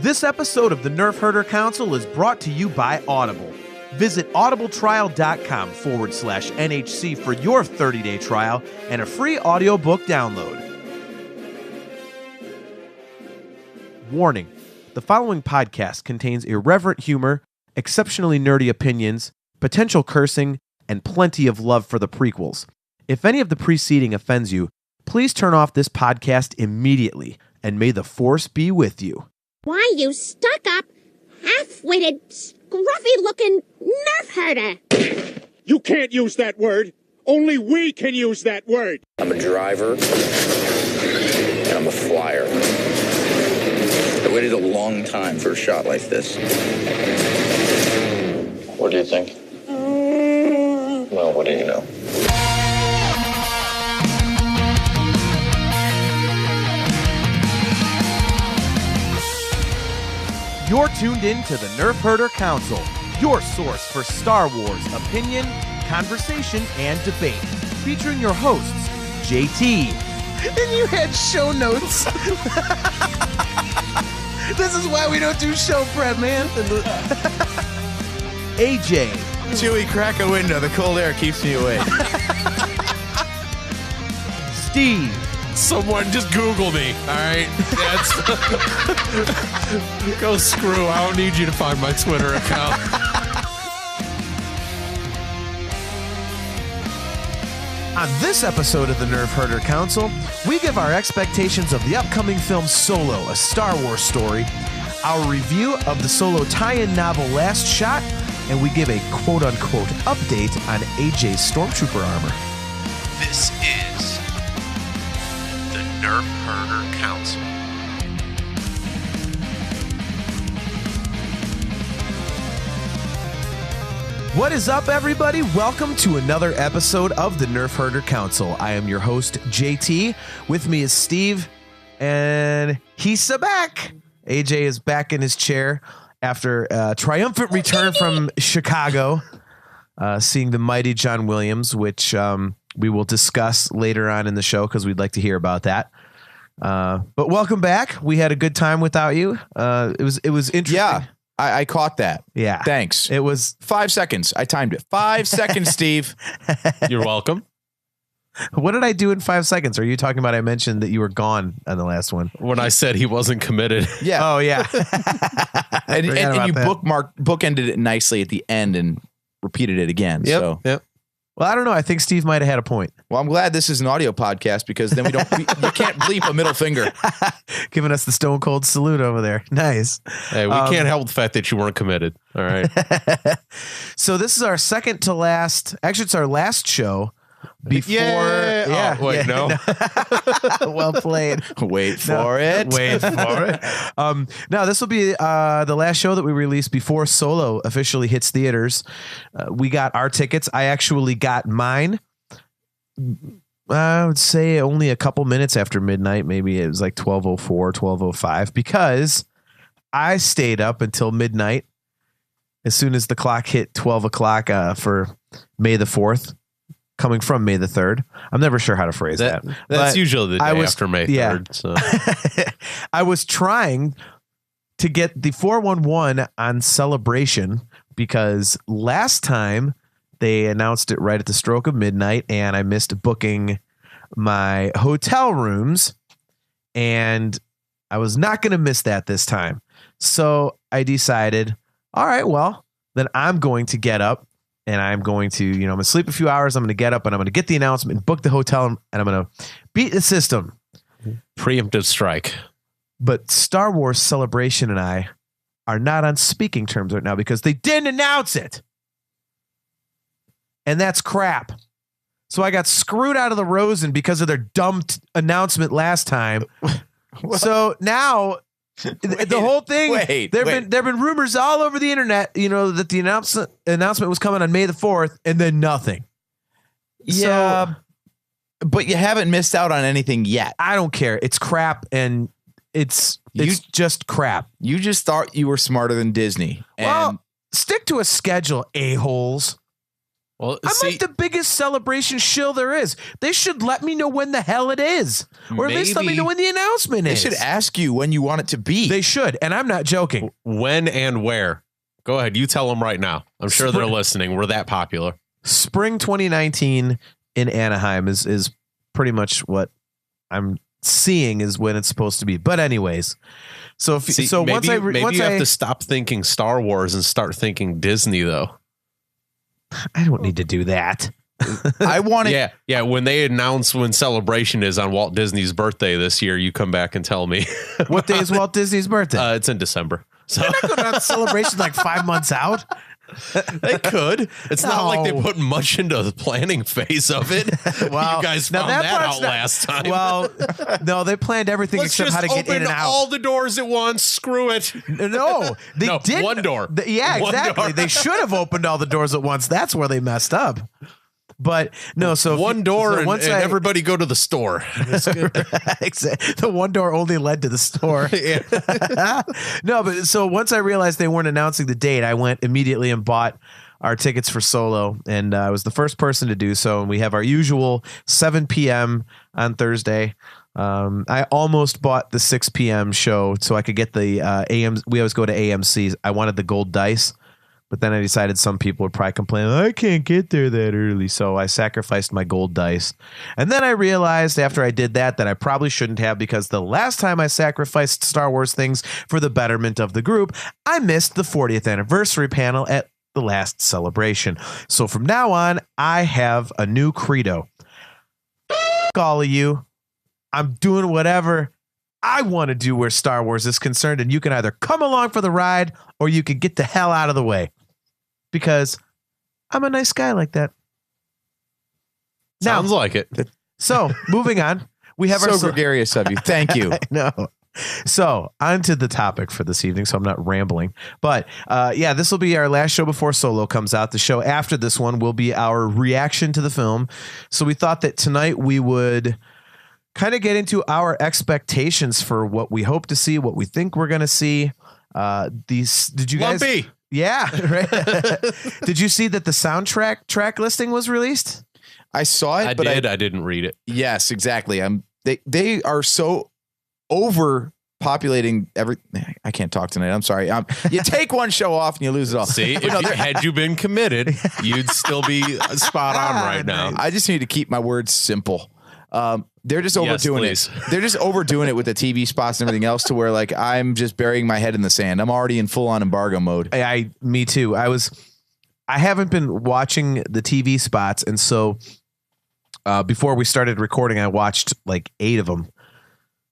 This episode of the Nerfherder Council is brought to you by Audible. Visit audibletrial.com/NHC for your 30-day trial and a free audiobook download. Warning: the following podcast contains irreverent humor, exceptionally nerdy opinions, potential cursing, and plenty of love for the prequels. If any of the preceding offends you, please turn off this podcast immediately, and may the Force be with you. Why, you stuck-up, half-witted, scruffy-looking nerf-herder. You can't use that word. Only we can use that word. I'm a driver, and I'm a flyer. I waited a long time for a shot like this. What do you think? Well, what do you know? You're tuned in to the Nerfherder Council, your source for Star Wars opinion, conversation, and debate. Featuring your hosts, JT. And you had show notes. This is why we don't do show prep, man. AJ. Chewy, crack a window. The cold air keeps me awake. Steve. Someone just Google me, all right? That's go screw. I don't need you to find my Twitter account. On this episode of the Nerfherder Council, we give our expectations of the upcoming film Solo, a Star Wars story, our review of the Solo tie-in novel Last Shot, and we give a quote-unquote update on AJ's Stormtrooper armor. This is the Nerfherder Council. What is up, everybody? Welcome to another episode of the Nerfherder Council. I am your host, JT. With me is Steve, and he's back. AJ is back in his chair after a triumphant return from Chicago, seeing the mighty John Williams, which we will discuss later on in the show because we'd like to hear about that. But welcome back. We had a good time without you. It was interesting. Yeah, I caught that. Yeah. Thanks. It was 5 seconds. I timed it. 5 seconds, Steve. You're welcome. What did I do in 5 seconds? Are you talking about I mentioned that you were gone on the last one? When I said he wasn't committed. Yeah. Oh, yeah. and you that. bookended it nicely at the end and repeated it again. Yep. So. Yep. Well, I don't know. I think Steve might have had a point. Well, I'm glad this is an audio podcast because then you can't bleep a middle finger. Giving us the stone cold salute over there. Nice. Hey, we can't help the fact that you weren't committed. All right. So this is our second to last. Actually, it's our last show before. Yeah. Oh, wait, no. Well played. Wait for it. Wait for it. Now, this will be the last show that we release before Solo officially hits theaters. We got our tickets. I actually got mine. I would say only a couple minutes after midnight. Maybe it was like 12:04, 12:05, because I stayed up until midnight as soon as the clock hit 12 o'clock for May the 4th. Coming from May the 3rd. I'm never sure how to phrase that. That's usually the day after May 3rd. So. I was trying to get the 411 on Celebration because last time they announced it right at the stroke of midnight and I missed booking my hotel rooms and I was not going to miss that this time. So I decided, all right, well, then I'm going to get up. And I'm going to, I'm going to sleep a few hours. I'm going to get up and I'm going to get the announcement and book the hotel and I'm going to beat the system. Preemptive strike. But Star Wars Celebration and I are not on speaking terms right now because they didn't announce it. And that's crap. So I got screwed out of the Rosen because of their dumb announcement last time. So now... the whole thing. There've been rumors all over the internet, that the announcement was coming on May the 4th, and then nothing. Yeah, so, but you haven't missed out on anything yet. I don't care. It's crap, and it's just crap. You just thought you were smarter than Disney. Well, stick to a schedule, a-holes. Well, I'm like the biggest celebration shill there is. They should let me know when the hell it is. Or at least let me know when the announcement They is. should ask you when you want it to be. They should, and I'm not joking. when and where? Go ahead. You tell them right now. I'm sure they're listening. We're that popular. Spring 2019 in Anaheim is pretty much what I'm seeing is when it's supposed to be. But anyways, so once I have to stop thinking Star Wars and start thinking Disney, though. I don't need to do that. I want it. Yeah. When they announce when Celebration is on Walt Disney's birthday this year, you come back and tell me. What day is Walt Disney's birthday? It's in December. So They're not going to have Celebration like 5 months out. they could. It's not like they No. put much into the planning phase of it. Well, you guys now found that that part's out not- last time. Well, no, they planned everything Let's except just how to get open in and out. all the doors at once. Screw it. No, they No, did one door. Yeah, One exactly. door. They should have opened all the doors at once. That's where they messed up. But no, so One door and once everybody go to the store. Exactly. The one door only led to the store. No, but so once I realized they weren't announcing the date, I went immediately and bought our tickets for Solo, and I was the first person to do so. And we have our usual 7 p.m. on Thursday. I almost bought the 6 p.m. show so I could get the AM. We always go to AMC. I wanted the gold dice. But then I decided some people would probably complain, I can't get there that early. So I sacrificed my gold dice. And then I realized after I did that I probably shouldn't have, because the last time I sacrificed Star Wars things for the betterment of the group, I missed the 40th anniversary panel at the last celebration. So from now on, I have a new credo. F all of you. I'm doing whatever I want to do where Star Wars is concerned. And you can either come along for the ride or you can get the hell out of the way. Because I'm a nice guy like that. Sounds like it. So moving on, we have So our gregarious of you. Thank you. No. So on to the topic for this evening. So I'm not rambling, but this will be our last show before Solo comes out. The show after this one will be our reaction to the film. So we thought that tonight we would kind of get into our expectations for what we hope to see, what we think we're going to see. Did you guys? Lumpy. Yeah, right. Did you see that the soundtrack track listing was released? I saw it, but I didn't read it. yes, exactly. They are so overpopulating every. I can't talk tonight. I'm sorry. You take one show off and you lose it all. See, had you been committed, you'd still be spot on right now. I just need to keep my words simple. They're just overdoing please. it. They're just overdoing it with the TV spots and everything else to where like I'm just burying my head in the sand. I'm already in full on embargo mode. Me too. I haven't been watching the TV spots. And so before we started recording, I watched like 8 of them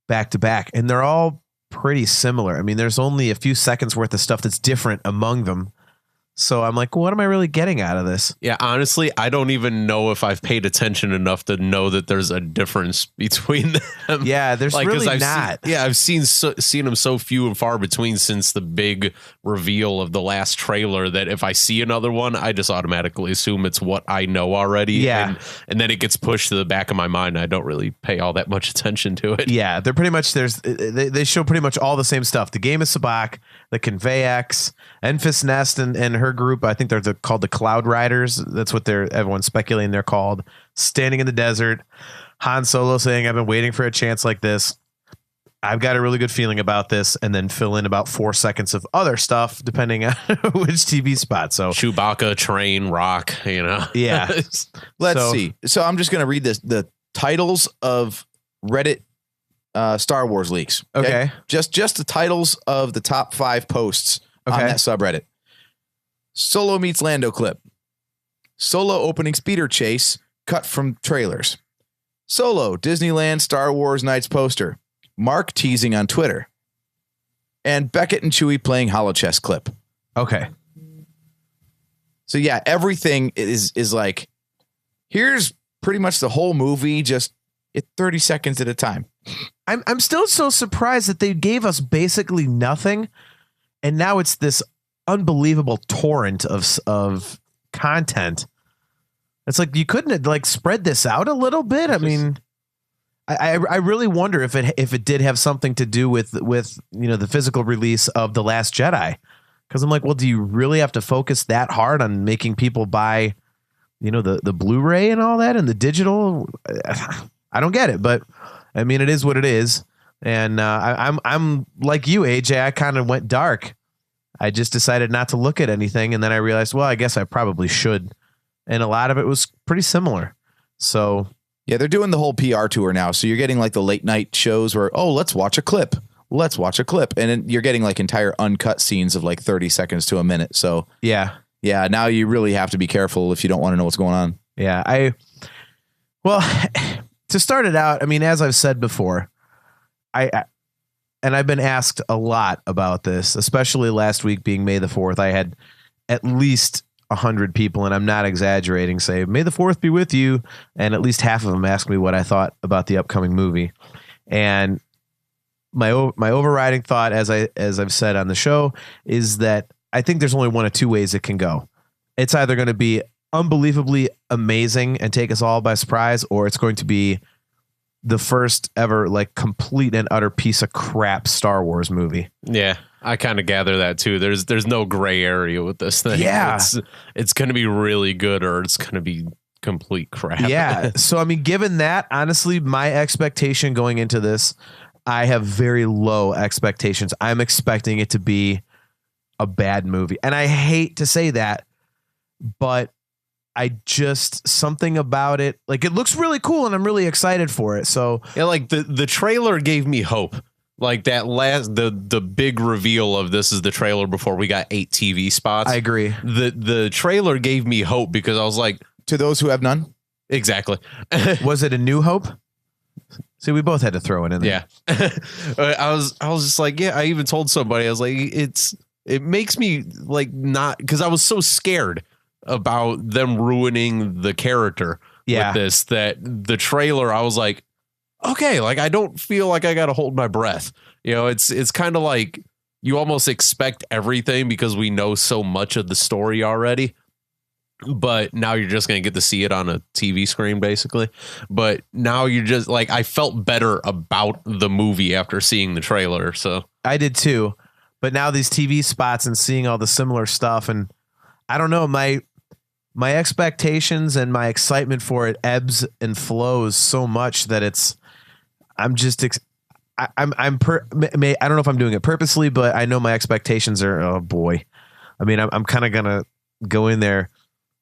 back to back, and they're all pretty similar. I mean, there's only a few seconds worth of stuff that's different among them. So I'm like, what am I really getting out of this? Yeah, honestly, I don't even know if I've paid attention enough to know that there's a difference between them. Yeah, there's 'cause really I've not. I've seen them so few and far between since the big reveal of the last trailer that if I see another one, I just automatically assume it's what I know already. Yeah. And then it gets pushed to the back of my mind. I don't really pay all that much attention to it. Yeah, they're pretty much they show pretty much all the same stuff. The Game of Sabacc, the Conveyax, Enfys Nest and her group. I think they're called the Cloud Riders. That's what everyone's speculating they're called. Standing in the desert. Han Solo saying, I've been waiting for a chance like this. I've got a really good feeling about this, and then fill in about 4 seconds of other stuff depending on which TV spot. So Chewbacca, train, rock, yeah. Let's see. So I'm just going to read the titles of Reddit Star Wars leaks. Okay. Just the titles of the top 5 posts on Okay. that subreddit. Solo meets Lando clip. Solo opening speeder chase cut from trailers. Solo Disneyland Star Wars Nights poster. Mark teasing on Twitter. And Beckett and Chewie playing holochess clip. Okay. So yeah, everything is like, here's pretty much the whole movie, just at 30 seconds at a time. I'm still so surprised that they gave us basically nothing, and now it's this unbelievable torrent of content. It's like you couldn't like spread this out a little bit. I mean, I really wonder if it did have something to do with the physical release of The Last Jedi, because I'm like, well, do you really have to focus that hard on making people buy the Blu-ray and all that and the digital. I don't get it, but I mean, it is what it is. And I'm like you, AJ. I kind of went dark. I just decided not to look at anything, and then I realized, well, I guess I probably should. And a lot of it was pretty similar. So yeah, they're doing the whole PR tour now. So you're getting like the late night shows where, oh, let's watch a clip. Let's watch a clip. And then you're getting like entire uncut scenes of like 30 seconds to a minute. So yeah. Now you really have to be careful if you don't want to know what's going on. Yeah. Well, to start it out, I mean, as I've said before, and I've been asked a lot about this, especially last week being May the 4th. I had at least 100 people, and I'm not exaggerating, say, May the 4th be with you. And at least half of them asked me what I thought about the upcoming movie. And my overriding thought, as I've said on the show, is that I think there's only one of two ways it can go. It's either going to be unbelievably amazing and take us all by surprise, or it's going to be the first ever like complete and utter piece of crap Star Wars movie. Yeah, I kind of gather that too. There's no gray area with this thing. Yeah, it's going to be really good, or it's going to be complete crap. Yeah. So I mean, given that, honestly, my expectation going into this, I have very low expectations. I'm expecting it to be a bad movie, and I hate to say that, but I just, something about it, like, it looks really cool and I'm really excited for it. So yeah, like the trailer gave me hope. Like that the big reveal of this is the trailer before we got 8 TV spots. I agree. The trailer gave me hope because I was like, to those who have none. Exactly. Was it A New Hope? See, we both had to throw it in there. Yeah. I was just like, yeah, I even told somebody, I was like, it makes me like not, because I was so scared about them ruining the character with this, that the trailer, I was like, okay, like I don't feel like I got to hold my breath. You know, it's kind of like you almost expect everything because we know so much of the story already. But now you're just going to get to see it on a TV screen, basically. But now you're just like, I felt better about the movie after seeing the trailer. So I did too. But now these TV spots and seeing all the similar stuff, and I don't know, my expectations and my excitement for it ebbs and flows so much that I don't know if I'm doing it purposely, but I know my expectations are, oh boy. I mean, I'm kind of going to go in there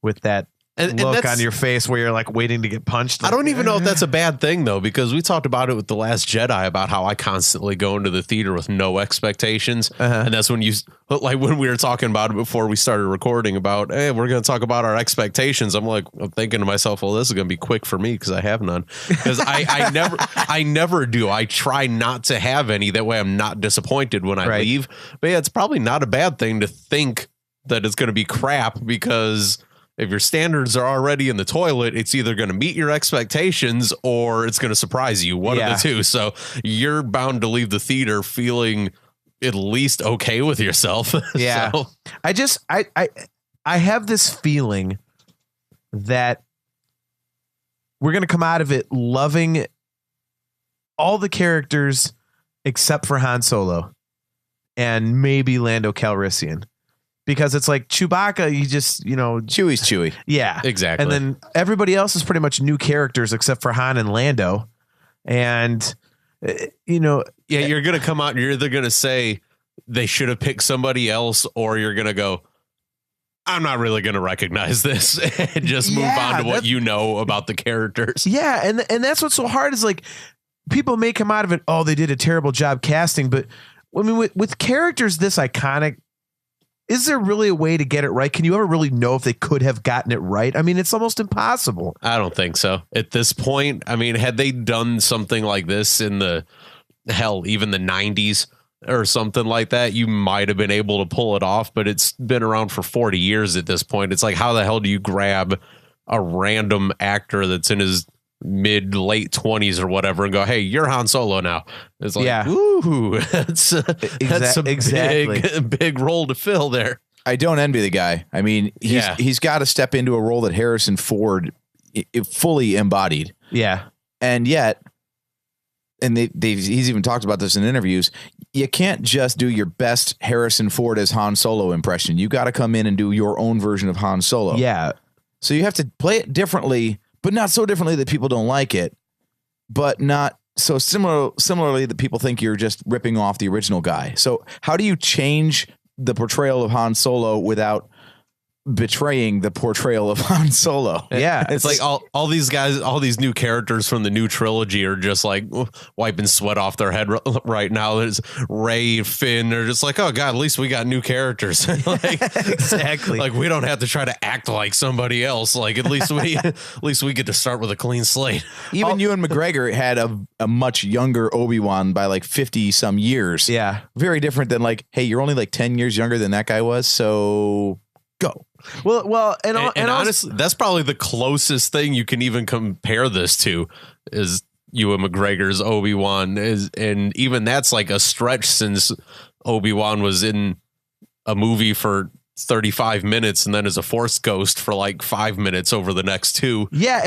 with that look on your face where you're like waiting to get punched. I don't even know if that's a bad thing though, because we talked about it with The Last Jedi about how I constantly go into the theater with no expectations. And that's when when we were talking about it before we started recording about, hey, we're going to talk about our expectations. I'm thinking to myself, well, this is going to be quick for me because I have none. Because I never do. I try not to have any. That way I'm not disappointed when I leave. But yeah, it's probably not a bad thing to think that it's going to be crap, because if your standards are already in the toilet, it's either going to meet your expectations or it's going to surprise you. One of the two. So you're bound to leave the theater feeling at least okay with yourself. Yeah. So. I have this feeling that we're going to come out of it loving all the characters except for Han Solo and maybe Lando Calrissian. Because it's like Chewbacca, Chewie's Chewie. Yeah, exactly. And then everybody else is pretty much new characters except for Han and Lando. And, you're going to come out and you're either going to say they should have picked somebody else, or you're going to go, I'm not really going to recognize this and just move on to what you know about the characters. Yeah. And that's what's so hard is like people may come out of it, oh, they did a terrible job casting. But I mean, with characters this iconic, is there really a way to get it right? Can you ever really know if they could have gotten it right? I mean, it's almost impossible. I don't think so. At this point, I mean, had they done something like this in even the 90s or something like that, you might have been able to pull it off, but it's been around for 40 years at this point. It's like, how the hell do you grab a random actor that's in his late 20s or whatever and go, hey, you're Han Solo now? It's like, ooh, that's a big role to fill there. I don't envy the guy. I mean, he's got to step into a role that Harrison Ford fully embodied. Yeah. And yet, and he's even talked about this in interviews, you can't just do your best Harrison Ford as Han Solo impression. You got to come in and do your own version of Han Solo. Yeah. So you have to play it differently, but not so differently that people don't like it, but not so similarly that people think you're just ripping off the original guy. So how do you change the portrayal of Han Solo without betraying the portrayal of Han Solo? Yeah, it's like all these guys, all these new characters from the new trilogy are just like wiping sweat off their head right now. There's Rey, Finn. They're just like, oh god, at least we got new characters. Like, exactly. Like we don't have to try to act like somebody else. Like at least we get to start with a clean slate. Even Ewan McGregor had a much younger Obi-Wan by like 50 some years. Yeah, very different than like, hey, you're only like 10 years younger than that guy was, so go. Well, and honestly, that's probably the closest thing you can even compare this to is Ewan McGregor's Obi-Wan and even that's like a stretch since Obi-Wan was in a movie for 35 minutes and then as a Force ghost for like 5 minutes over the next two. Yeah,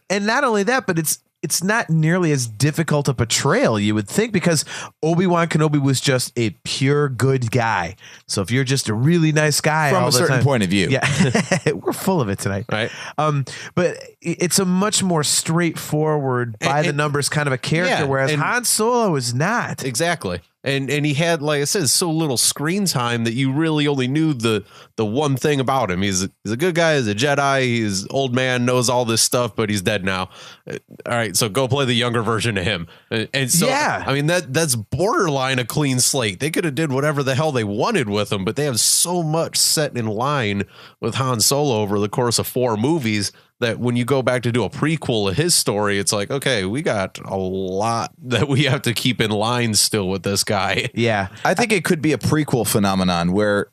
and not only that, but it's not nearly as difficult a portrayal you would think because Obi-Wan Kenobi was just a pure good guy. So if you're just a really nice guy from all a the certain time, point of view, yeah, we're full of it tonight, right? But it's a much more straightforward, by the numbers kind of a character, whereas Han Solo is not. Exactly. And he had, like I said, so little screen time that you really only knew the one thing about him. He's a good guy, he's a Jedi, he's old man, knows all this stuff, but he's dead now. All right, so go play the younger version of him. And so, yeah. I mean, that's borderline a clean slate. They could have did whatever the hell they wanted with him, but they have so much set in line with Han Solo over the course of 4 movies that when you go back to do a prequel of his story, it's like, okay, we got a lot that we have to keep in line still with this guy. Yeah. I think it could be a prequel phenomenon where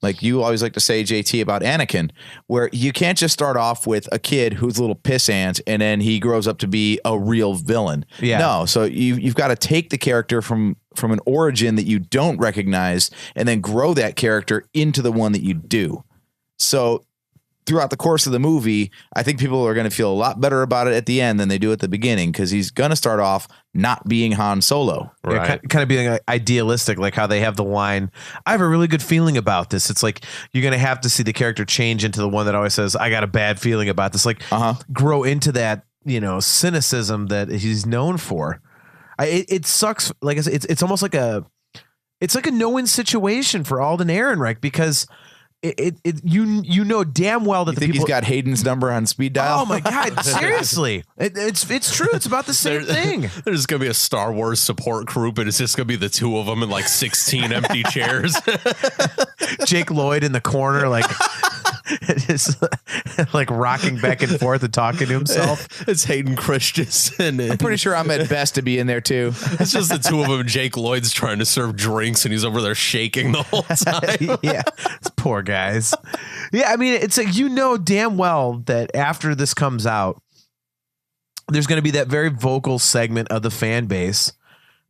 like you always like to say, JT, about Anakin, where you can't just start off with a kid who's a little pissant and then he grows up to be a real villain. Yeah. No. So you've got to take the character from an origin that you don't recognize and then grow that character into the one that you do. So throughout the course of the movie, I think people are going to feel a lot better about it at the end than they do at the beginning because he's going to start off not being Han Solo. Right. Yeah, kind of being like idealistic, like how they have the line, I have a really good feeling about this. It's like you're going to have to see the character change into the one that always says, I got a bad feeling about this. Like grow into that, cynicism that he's known for. It sucks. Like I said, it's almost like a no-win situation for Alden Ehrenreich because you know damn well that you think he's got Hayden's number on speed dial. Oh my god, seriously, it's true. It's about the same thing. There's gonna be a Star Wars support group, and it's just gonna be the two of them in like 16 empty chairs. Jake Lloyd in the corner, like just like rocking back and forth and talking to himself. It's Hayden Christensen. I'm pretty sure I'm at best to be in there too. It's just the two of them. Jake Lloyd's trying to serve drinks, and he's over there shaking the whole time. Yeah, it's poor guys. Yeah, I mean, it's like damn well that after this comes out, there's going to be that very vocal segment of the fan base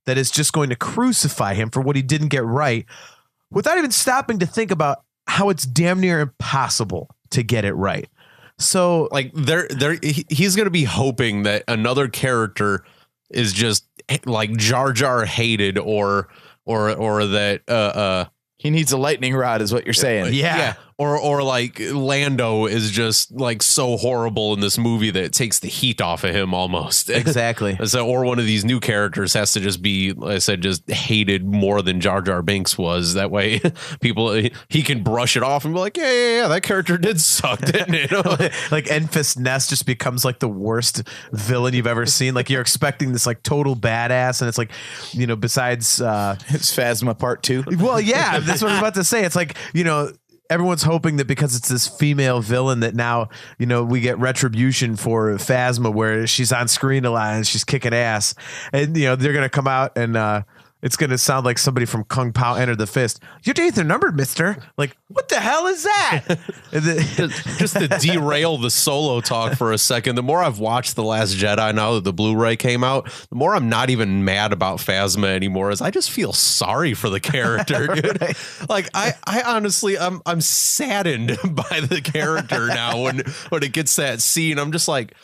that is just going to crucify him for what he didn't get right, without even stopping to think about how it's damn near impossible to get it right. So, like, he's going to be hoping that another character is just like Jar Jar hated, or that he needs a lightning rod, is what you're saying. Yeah. Or like Lando is just like so horrible in this movie that it takes the heat off of him almost. Exactly. So, or one of these new characters has to just be, like I said, just hated more than Jar Jar Binks was. That way he can brush it off and be like, yeah, that character did suck, didn't it? Like Enfys Nest just becomes like the worst villain you've ever seen. Like you're expecting this like total badass, and it's like, besides it's Phasma Part 2. Well, yeah, that's what I was about to say. It's like, everyone's hoping that because it's this female villain that now, we get retribution for Phasma, where she's on screen a lot and she's kicking ass. And, they're going to come out and it's going to sound like somebody from Kung Pao Enter the Fist. Your days are numbered, mister. Like, what the hell is that? Just to derail the Solo talk for a second, the more I've watched The Last Jedi now that the Blu-ray came out, the more I'm not even mad about Phasma anymore, is I just feel sorry for the character, dude. Like, I honestly, I'm saddened by the character now when it gets that scene. I'm just like,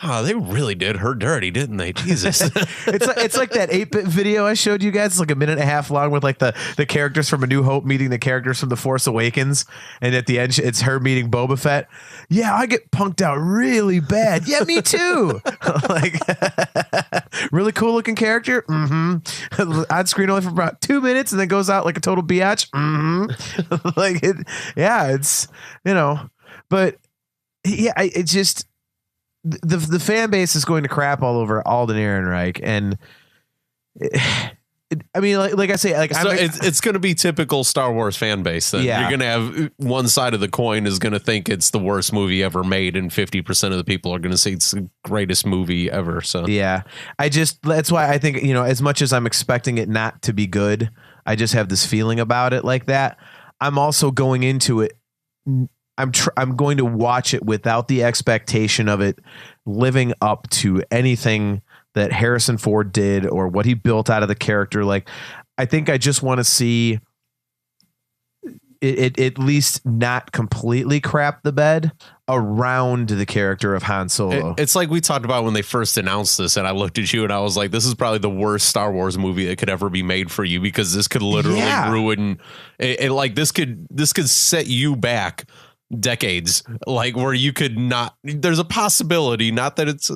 Oh, they really did her dirty, didn't they? Jesus. It's like that 8-bit video I showed you guys. It's like a minute and a half long with like the characters from A New Hope meeting the characters from The Force Awakens. And at the end, it's her meeting Boba Fett. Yeah, I get punked out really bad. Yeah, me too. Like, really cool looking character. Mm-hmm. On screen only for about 2 minutes and then goes out like a total biatch. Mm-hmm. Like, it's, but yeah, it's just, the fan base is going to crap all over Alden Ehrenreich, and I mean, like I say, like, so it's going to be typical Star Wars fan base. Then you're going to have one side of the coin is going to think it's the worst movie ever made, and 50% of the people are going to say it's the greatest movie ever. So yeah, that's why I think, as much as I'm expecting it not to be good, I just have this feeling about it like that. I'm also going into it. I'm going to watch it without the expectation of it living up to anything that Harrison Ford did or what he built out of the character. Like, I think I just want to see it at least not completely crap the bed around the character of Han Solo. It's like we talked about when they first announced this, and I looked at you and I was like, this is probably the worst Star Wars movie that could ever be made for you, because this could literally ruin it. Like, this could set you back decades, like, where you could not, there's a possibility, not that it's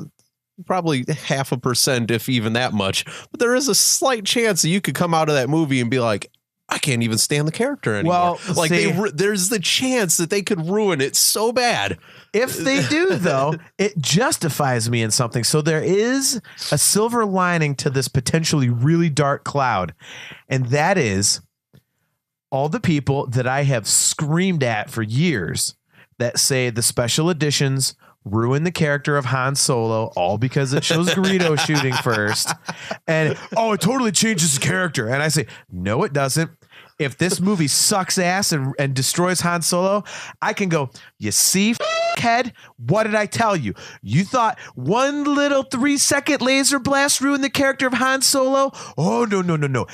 probably 0.5%, if even that much, but there is a slight chance that you could come out of that movie and be like, I can't even stand the character anymore. Well, like, there's the chance that they could ruin it so bad. If they do, though, it justifies me in something. So there is a silver lining to this potentially really dark cloud, and that is all the people that I have screamed at for years that say the special editions ruin the character of Han Solo, all because it shows Greedo shooting first. And, it totally changes the character. And I say, no, it doesn't. If this movie sucks ass and destroys Han Solo, I can go, you see, head, what did I tell you? You thought one little 3-second laser blast ruined the character of Han Solo? Oh, no.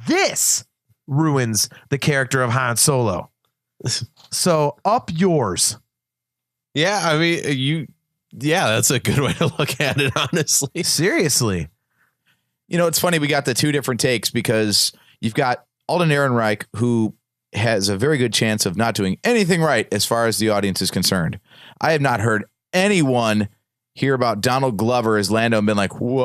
This ruins the character of Han Solo. So up yours. Yeah, I mean, that's a good way to look at it, honestly. Seriously. It's funny, we got the two different takes, because you've got Alden Ehrenreich, who has a very good chance of not doing anything right as far as the audience is concerned. I have not heard anyone hear about Donald Glover as Lando and been like, whoa.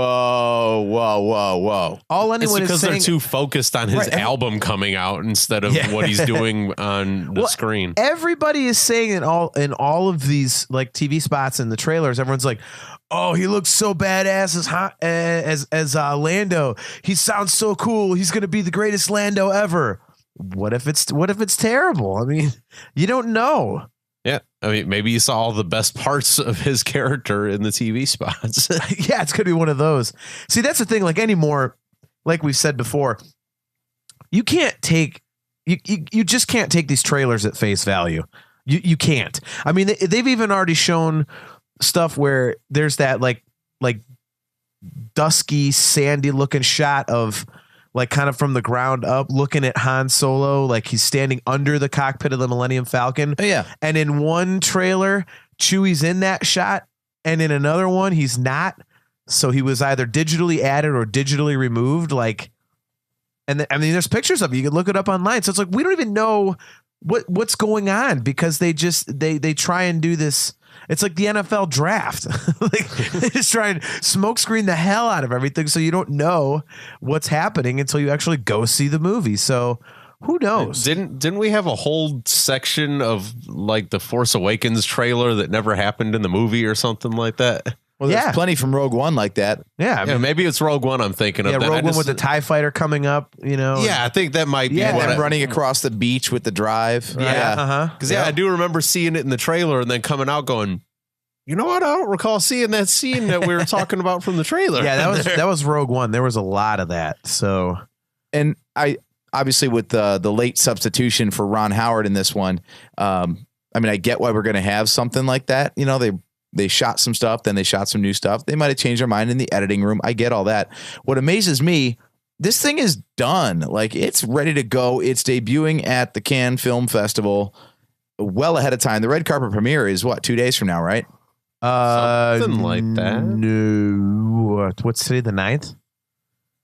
All anyone it's because is saying, they're too focused on his album coming out instead of what he's doing on the screen. Everybody is saying in all of these like TV spots and the trailers, everyone's like, oh, he looks so badass as Lando. He sounds so cool. He's going to be the greatest Lando ever. What if it's terrible? I mean, you don't know. Yeah, I mean, maybe you saw all the best parts of his character in the TV spots. Yeah, it's going to be one of those. See, that's the thing. Like, anymore, like we've said before, you can't take you just can't take these trailers at face value. You can't. I mean, they've even already shown stuff where there's that like dusky, sandy looking shot of, like, kind of from the ground up looking at Han Solo, like he's standing under the cockpit of the Millennium Falcon. Oh, yeah. And in one trailer, Chewie's in that shot, and in another one, he's not. So he was either digitally added or digitally removed. Like, and I mean, there's pictures of it. You can look it up online. So it's like, we don't even know what's going on, because they try and do this. It's like the NFL draft. Like, they just try and smokescreen the hell out of everything, so you don't know what's happening until you actually go see the movie. So who knows? Didn't we have a whole section of like the Force Awakens trailer that never happened in the movie or something like that? Well, there's plenty from Rogue One like that. Yeah, I mean, maybe it's Rogue One I'm thinking of. Yeah, Rogue One with the TIE fighter coming up, Yeah, I think that might be. Yeah, them running across the beach with the drive. Yeah, because I do remember seeing it in the trailer and then coming out going, you know what? I don't recall seeing that scene that we were talking about from the trailer. Yeah, that was Rogue One. There was a lot of that. So, and I obviously with the late substitution for Ron Howard in this one, I mean, I get why we're going to have something like that. They shot some stuff, then they shot some new stuff. They might have changed their mind in the editing room. I get all that. What amazes me, this thing is done. Like, it's ready to go. It's debuting at the Cannes Film Festival well ahead of time. The red carpet premiere is 2 days from now, right? Something like that. No. What's today? The 9th?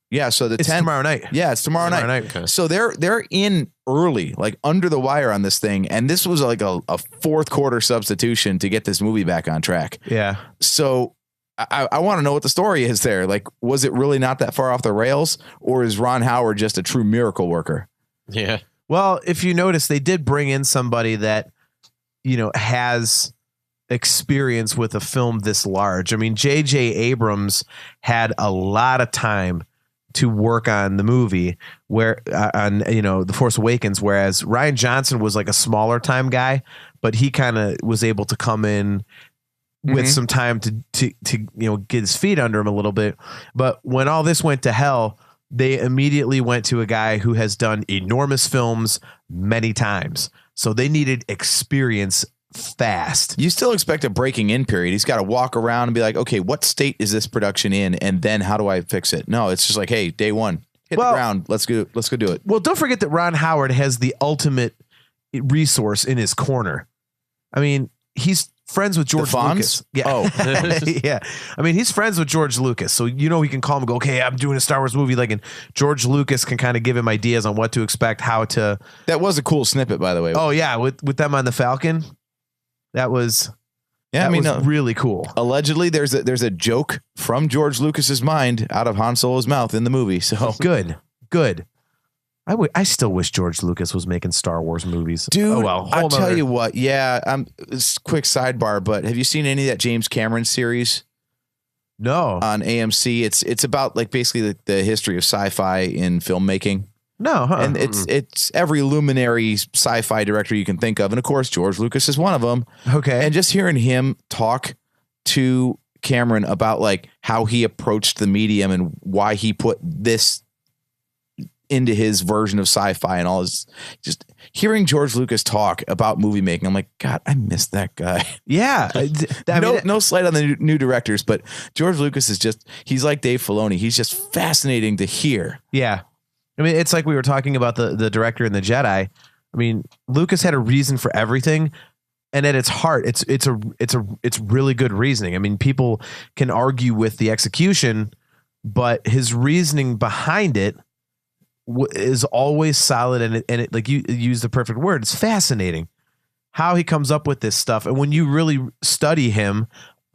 Yeah, so the 10th. It's tomorrow night. Yeah, it's tomorrow night. Okay. So they're in early, like under the wire on this thing, and this was like a fourth quarter substitution to get this movie back on track. Yeah. So I want to know what the story is there. Like, was it really not that far off the rails, or is Ron Howard just a true miracle worker? Yeah. Well, if you notice, they did bring in somebody that, has experience with a film this large. I mean, J.J. Abrams had a lot of time to work on the movie The Force Awakens, whereas Rian Johnson was like a smaller time guy, but he kind of was able to come in with some time to get his feet under him a little bit. But when all this went to hell, they immediately went to a guy who has done enormous films many times. So they needed experience fast. You still expect a breaking in period. He's got to walk around and be like, okay, what state is this production in? And then how do I fix it? No, it's just like, hey, day one, hit the ground. Let's go do it. Well, don't forget that Ron Howard has the ultimate resource in his corner. I mean, he's friends with George Lucas. Yeah. Oh, yeah. I mean, he's friends with George Lucas. So, he can call him and go, okay, I'm doing a Star Wars movie. And George Lucas can kind of give him ideas on what to expect, how to. That was a cool snippet, by the way. Oh, yeah. With them on the Falcon. That was really cool. Allegedly, there's a joke from George Lucas's mind out of Han Solo's mouth in the movie. So good. I still wish George Lucas was making Star Wars movies. Dude, oh, well, I'll tell you what. Yeah, quick sidebar, but have you seen any of that James Cameron series? No. On AMC, it's about like basically the history of sci-fi in filmmaking. No, huh? And it's every luminary sci-fi director you can think of, and of course George Lucas is one of them. Okay. And just hearing him talk to Cameron about like how he approached the medium and why he put this into his version of sci-fi and all this, just hearing George Lucas talk about movie making, I'm like, God, I miss that guy. Yeah. No slight on the new directors, but George Lucas he's like Dave Filoni. He's just fascinating to hear. Yeah. I mean, it's like we were talking about the director in the Jedi. I mean, Lucas had a reason for everything, and at its heart, it's really good reasoning. I mean, people can argue with the execution, but his reasoning behind it is always solid, and it like you use the perfect word. It's fascinating how he comes up with this stuff, and when you really study him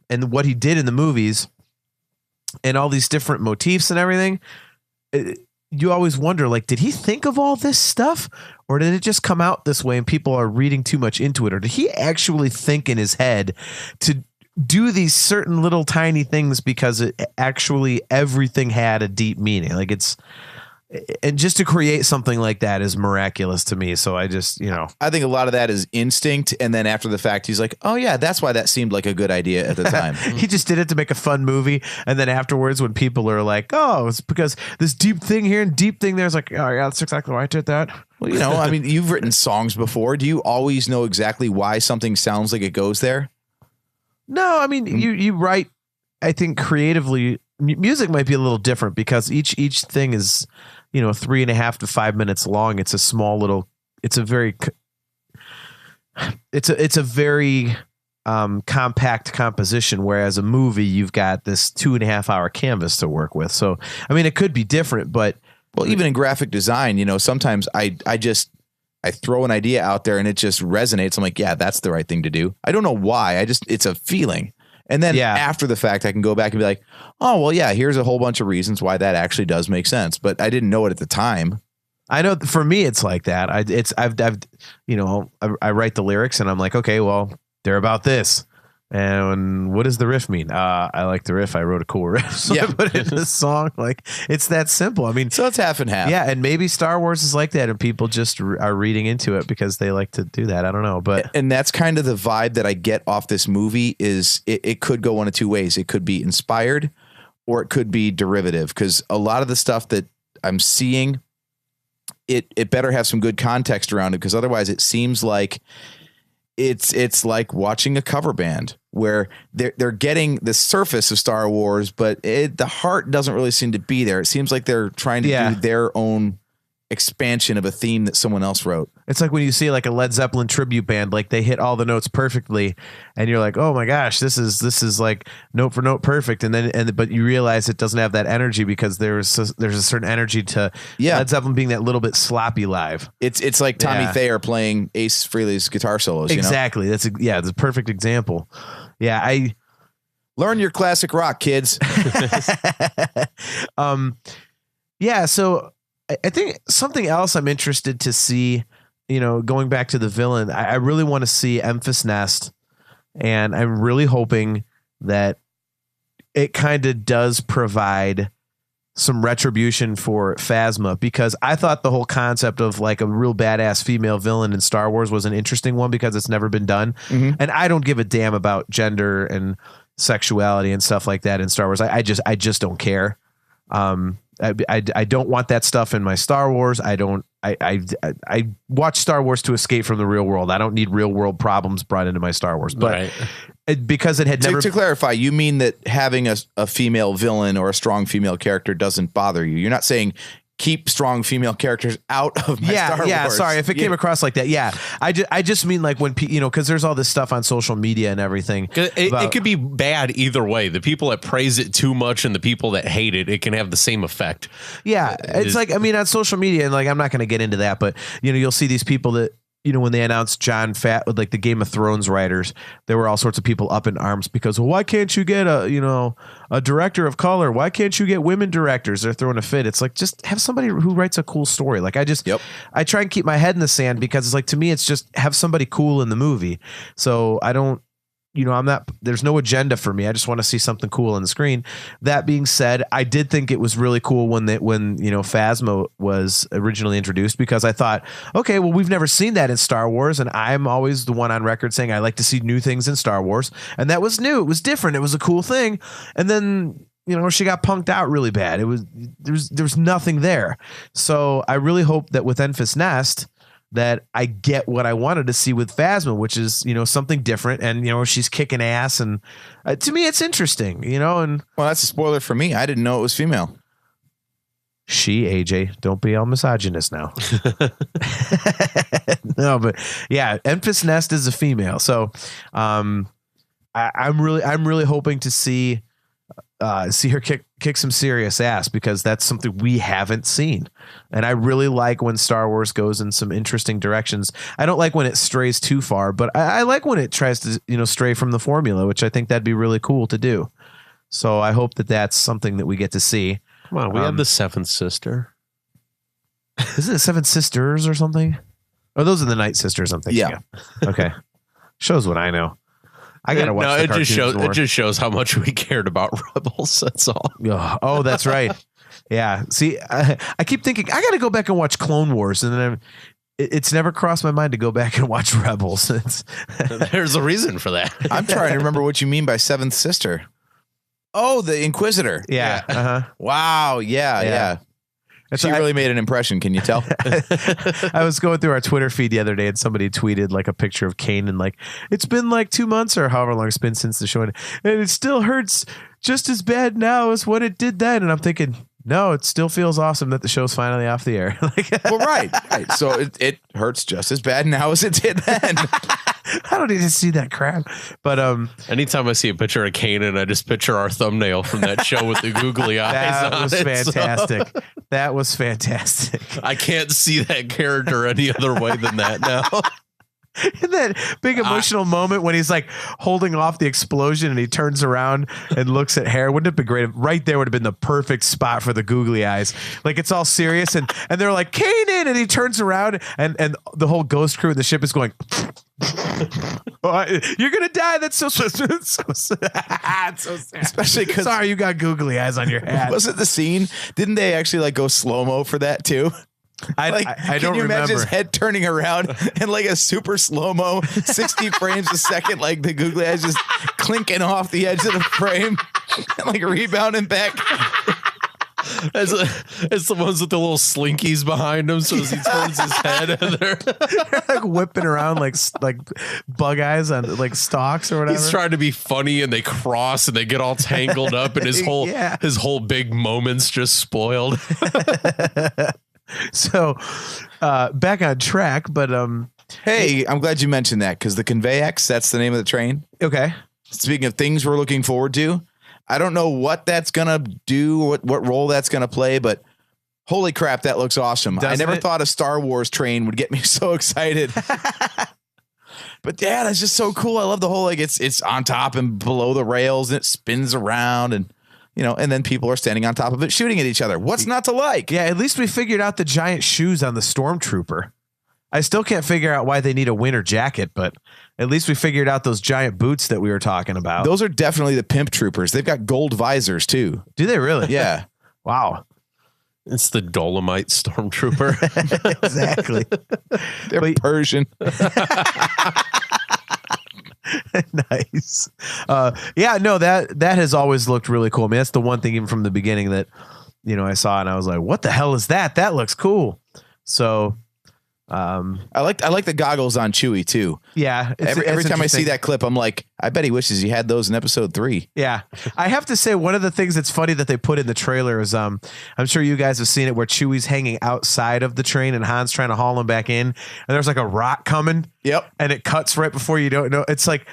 and what he did in the movies and all these different motifs and everything. You always wonder, like, did he think of all this stuff, or did it just come out this way and people are reading too much into it? Or did he actually think in his head to do these certain little tiny things because everything had a deep meaning? Like and just to create something like that is miraculous to me. So I just, I think a lot of that is instinct. And then after the fact, he's like, oh yeah, that's why that seemed like a good idea at the time. He just did it to make a fun movie. And then afterwards, when people are like, oh, it's because this deep thing here and deep thing there, it's like, oh yeah, that's exactly why I did that. Well, I mean, you've written songs before. Do you always know exactly why something sounds like it goes there? No, I mean, you write, I think creatively, music might be a little different because each thing is, 3.5 to 5 minutes long. It's a small little, it's a very compact composition. Whereas a movie, you've got this 2.5 hour canvas to work with. So, I mean, it could be different, but even in graphic design, sometimes I throw an idea out there and it just resonates. I'm like, yeah, that's the right thing to do. I don't know why. It's a feeling. And then after the fact, I can go back and be like, oh, well, yeah, here's a whole bunch of reasons why that actually does make sense. But I didn't know it at the time. I know for me, it's like that. I write the lyrics and I'm like, okay, well, they're about this. And what does the riff mean? I like the riff. I wrote a cool riff. So I put it in the song. Like, it's that simple. I mean, so it's half and half. Yeah. And maybe Star Wars is like that and people just are reading into it because they like to do that. I don't know. And that's kind of the vibe that I get off this movie is it could go one of two ways. It could be inspired or it could be derivative, because a lot of the stuff that I'm seeing, it better have some good context around it, because otherwise it seems like it's like watching a cover band where they're getting the surface of Star Wars, but the heart doesn't really seem to be there. It seems like they're trying to do their own expansion of a theme that someone else wrote. It's like when you see like a Led Zeppelin tribute band, like they hit all the notes perfectly, and you're like, oh my gosh, this is like note for note perfect. But you realize it doesn't have that energy because there's a certain energy to Led Zeppelin being that little bit sloppy live. It's like Tommy Thayer playing Ace Frehley's guitar solos. Exactly. You know? That's a perfect example. Yeah, learn your classic rock, kids. Yeah, so I think something else I'm interested to see, going back to the villain, I really want to see Memphis Nest, and I'm really hoping that it kind of does provide some retribution for Phasma, because I thought the whole concept of like a real badass female villain in Star Wars was an interesting one because it's never been done. Mm-hmm. And I don't give a damn about gender and sexuality and stuff like that in Star Wars. I just don't care. I don't want that stuff in my Star Wars. I watch Star Wars to escape from the real world. I don't need real world problems brought into my Star Wars. But because it had never. To clarify, you mean that having a female villain or a strong female character doesn't bother you? You're not saying keep strong female characters out of my Star Wars. Yeah, sorry if it came across like that. Yeah, I just mean like when because there's all this stuff on social media and everything. It could be bad either way. The people that praise it too much and the people that hate it, it can have the same effect. Yeah, it's like, I mean, on social media, and like I'm not going to get into that, but you'll see these people that. When they announced John Fat with like the Game of Thrones writers, there were all sorts of people up in arms because, well, why can't you get a director of color? Why can't you get women directors? They're throwing a fit. It's like, just have somebody who writes a cool story. Like I try and keep my head in the sand because it's like, to me, it's just have somebody cool in the movie. So I don't, there's no agenda for me. I just want to see something cool on the screen. That being said, I did think it was really cool when Phasma was originally introduced, because I thought, okay, well, we've never seen that in Star Wars. And I'm always the one on record saying I like to see new things in Star Wars. And that was new. It was different. It was a cool thing. And then, she got punked out really bad. There's nothing there. So I really hope that with Memphis Nest, that I get what I wanted to see with Phasma, which is, something different. And, she's kicking ass. And to me, it's interesting, and. Well, that's a spoiler for me. I didn't know it was female. AJ, don't be all misogynist now. No, but yeah, Memphis Nest is a female. So I'm really hoping to see her kick some serious ass, because that's something we haven't seen. And I really like when Star Wars goes in some interesting directions. I don't like when it strays too far, but I like when it tries to, stray from the formula, which I think that'd be really cool to do. So I hope that that's something that we get to see. Come on, we have the Seventh Sister. Isn't it Seven Sisters or something? Oh, those are the Night Sisters, I'm thinking. Yeah. Okay. Shows what I know. I gotta watch. No, it just shows how much we cared about Rebels. That's all. Oh, that's right. Yeah. See, I keep thinking I gotta go back and watch Clone Wars, and then it's never crossed my mind to go back and watch Rebels. There's a reason for that. I'm trying to remember what you mean by Seventh Sister. Oh, the Inquisitor. Yeah. Uh-huh. Wow. Yeah. She really made an impression. Can you tell? I was going through our Twitter feed the other day, and somebody tweeted like a picture of Kanan, like, it's been like 2 months or however long it's been since the show, and it still hurts just as bad now as what it did then. And I'm thinking, no, it still feels awesome that the show's finally off the air. Well, right. So it hurts just as bad now as it did then. I don't need to see that crap. But anytime I see a picture of Kanan, I just picture our thumbnail from that show with the googly eyes. That was fantastic. So. That was fantastic. I can't see that character any other way than that now. In that big emotional moment when he's like holding off the explosion and he turns around and looks at Hera. Wouldn't it be great? Right there would have been the perfect spot for the googly eyes. Like, it's all serious and they're like, Kanan, and he turns around and the whole ghost crew of the ship is going, you're gonna die. That's so sad. Especially because, sorry, you got googly eyes on your hat. Was it the scene? Didn't they actually like go slow-mo for that too? I don't remember. Can you imagine his head turning around and like a super slow-mo 60 frames a second, like the googly eyes just clinking off the edge of the frame and like rebounding back. It's the ones with the little slinkies behind him, so as he turns his head, and they're like whipping around like bug eyes on like stalks or whatever. He's trying to be funny, and they cross, and they get all tangled up, and his whole big moment's just spoiled. So back on track, but Hey, I'm glad you mentioned that because the Conveyax, that's the name of the train. okay. Speaking of things we're looking forward to, I don't know what that's going to do, what role that's going to play, but holy crap, that looks awesome. I never thought a Star Wars train would get me so excited. But yeah, that's just so cool. I love the whole, like, it's on top and below the rails and it spins around and, you know, and then people are standing on top of it shooting at each other. What's not to like? Yeah, at least we figured out the giant shoes on the Stormtrooper. I still can't figure out why they need a winter jacket, but at least we figured out those giant boots that we were talking about. Those are definitely the pimp troopers. They've got gold visors too. Do they really? Yeah. Wow. It's the Dolomite Stormtrooper. Exactly. They're Persian. Nice. Yeah, no, that has always looked really cool. I mean, that's the one thing even from the beginning that, you know, I saw and I was like, what the hell is that? That looks cool. So I like the goggles on Chewie too. yeah. Every time I see that clip, I'm like, I bet he wishes he had those in episode 3. Yeah. I have to say one of the things that's funny that they put in the trailer is I'm sure you guys have seen it where Chewie's hanging outside of the train and Han's trying to haul him back in and there's like a rock coming. Yep. And it cuts right before you don't know. It's like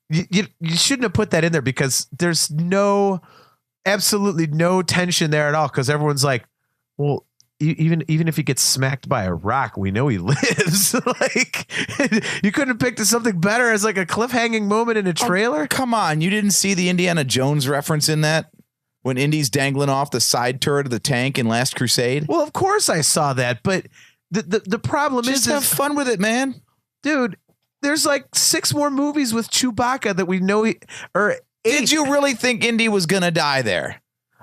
you shouldn't have put that in there because there's absolutely no tension there at all because everyone's like, well, even if he gets smacked by a rock, we know he lives. Like you couldn't have picked something better as like a cliffhanging moment in a trailer. Oh, come on, you didn't see the Indiana Jones reference in that when Indy's dangling off the side turret of the tank in Last Crusade? Well, of course I saw that, but the problem Just have fun with it, man. Dude, there's like 6 more movies with Chewbacca that we know Did you really think Indy was gonna die there?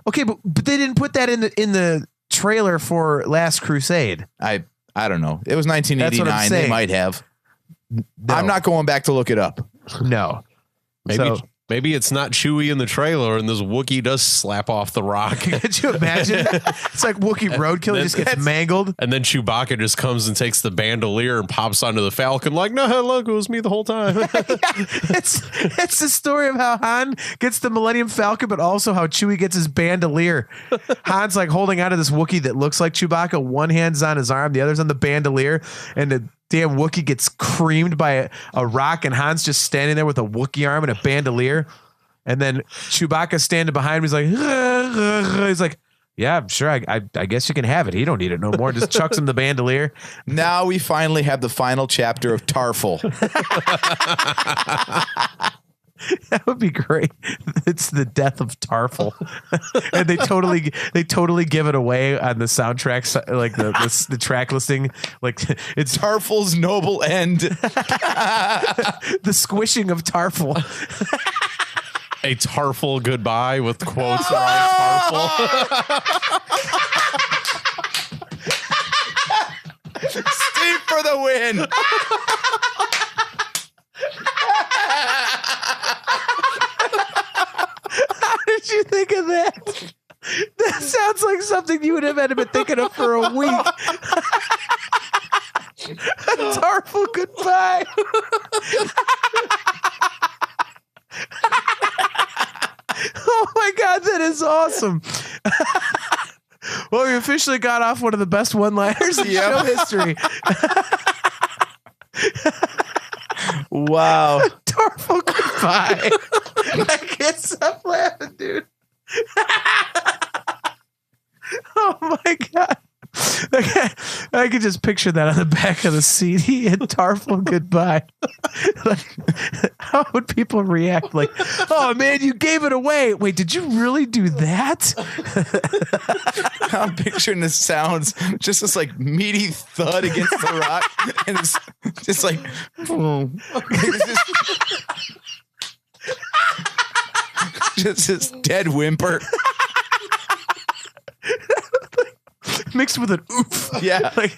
Okay, but they didn't put that in the trailer for Last Crusade. I don't know. It was 1989. They might have. No. I'm not going back to look it up. No. Maybe it's not Chewie in the trailer and this Wookiee does slap off the rock. Could you imagine? It's like Wookiee Roadkill. He just gets mangled. And then Chewbacca just comes and takes the bandolier and pops onto the Falcon like, no, look, it was me the whole time. Yeah, it's the story of how Han gets the Millennium Falcon, but also how Chewie gets his bandolier. Han's like holding onto this Wookiee that looks like Chewbacca. One hand's on his arm, the other's on the bandolier, and the damn Wookiee gets creamed by a rock, and Han's just standing there with a Wookiee arm and a bandolier. And then Chewbacca standing behind him. He's like, he's like, yeah, I'm sure. I guess you can have it. He don't need it no more. Just chucks him the bandolier. Now we finally have the final chapter of Tarful. That would be great. It's the death of Tarful, and they totally give it away on the soundtrack, like the track listing. Like it's Tarful's noble end. The squishing of Tarful. A Tarful goodbye with quotes around Tarful. Steve for the win. How did you think of that? That sounds like something you would have had been thinking of for a week. A Tarful goodbye. Oh my God, that is awesome. Well, we officially got off one of the best one-liners in show history. Wow. Tarful goodbye. I can't stop laughing, dude. Oh my God. I could just picture that on the back of the CD and Tarful goodbye. Like, how would people react? Like, oh man, you gave it away. Wait, did you really do that? I'm picturing the sounds, just this like meaty thud against the rock, and it's just like, just this dead whimper. Mixed with an oof. Yeah. Like,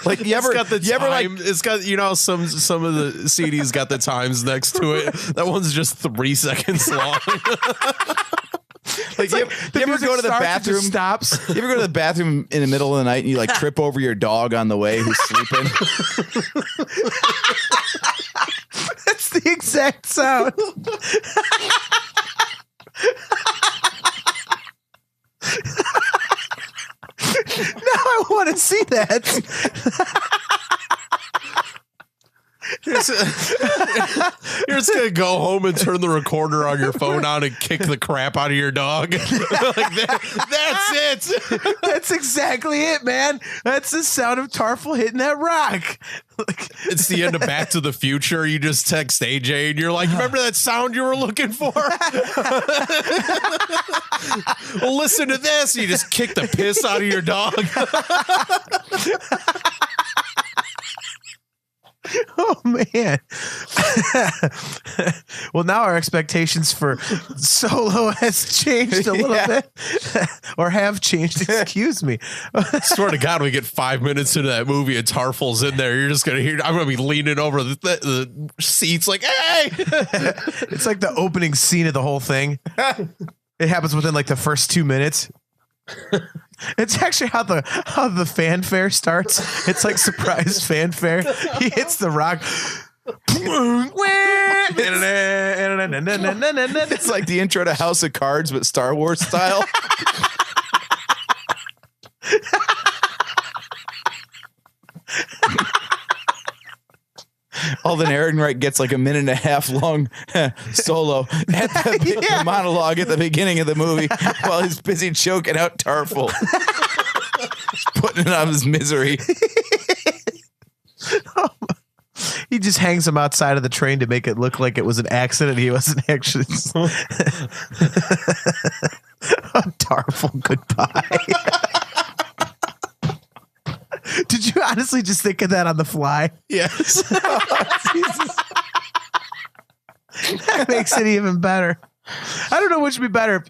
like you ever like, it's got, you know, some of the CDs got the times next to it. That one's just 3 seconds long. Like, you ever go to the bathroom? Stops. You ever go to the bathroom in the middle of the night and you like trip over your dog on the way who's sleeping? That's the exact sound. don't want to see that. You're just gonna go home and turn the recorder on your phone on and kick the crap out of your dog. That's it. That's exactly it, man. That's the sound of Tarful hitting that rock. It's the end of Back to the Future. You just text AJ and you're like, remember that sound you were looking for? Well, listen to this. You just kick the piss out of your dog. Oh man. Well, now our expectations for Solo has changed a little bit. Or have changed, excuse me. Swear to God, we get 5 minutes into that movie and Tarful's in there. You're just gonna hear, I'm gonna be leaning over the seats like, hey. It's like the opening scene of the whole thing. It happens within like the first 2 minutes. It's actually how the fanfare starts. It's like surprise fanfare. He hits the rock. It's like the intro to House of Cards, but Star Wars style. Alden Ehrenreich gets like a 1.5 minute long solo at the monologue at the beginning of the movie while he's busy choking out Tarful. Putting it on his misery. He just hangs him outside of the train to make it look like it was an accident. He wasn't actually. Tarful, goodbye. Did you honestly just think of that on the fly? Yes. That makes it even better. I don't know which would be better,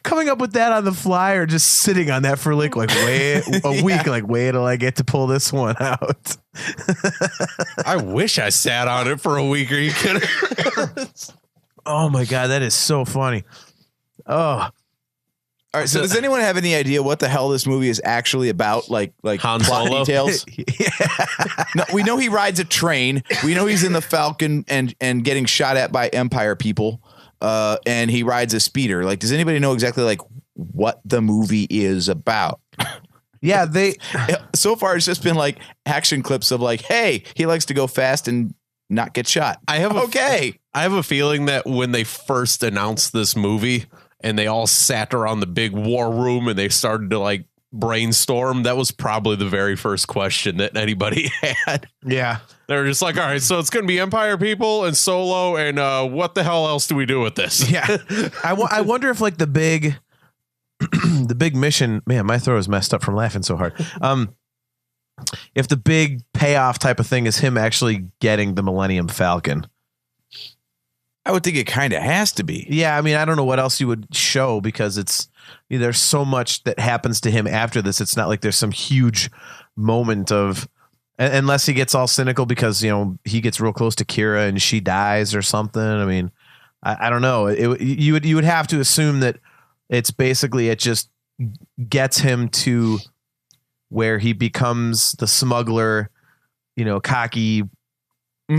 coming up with that on the fly or just sitting on that for like wait a week, like wait till I get to pull this one out. I wish I sat on it for a week. Are you kidding? Oh my God, that is so funny. Oh. All right, so does anyone have any idea what the hell this movie is actually about? Like Han plot Solo? details? No, we know he rides a train. We know he's in the Falcon and getting shot at by Empire people. And he rides a speeder. Like, does anybody know exactly like what the movie is about? Yeah, so far it's just been like action clips of like, hey, he likes to go fast and not get shot. I have a feeling that when they first announced this movie and they all sat around the big war room and they started to like brainstorm, that was probably the very first question that anybody had. Yeah. They were just like, all right, so it's going to be Empire people and Solo. And what the hell else do we do with this? Yeah. I wonder if like the big mission, man, my throat is messed up from laughing so hard. If the big payoff type of thing is him actually getting the Millennium Falcon. I would think it kind of has to be. Yeah, I mean, I don't know what else you would show because there's so much that happens to him after this. It's not like there's some huge moment of, unless he gets all cynical because, he gets real close to Kira and she dies or something. I mean, I don't know. You would have to assume that it's basically, it just gets him to where he becomes the smuggler, cocky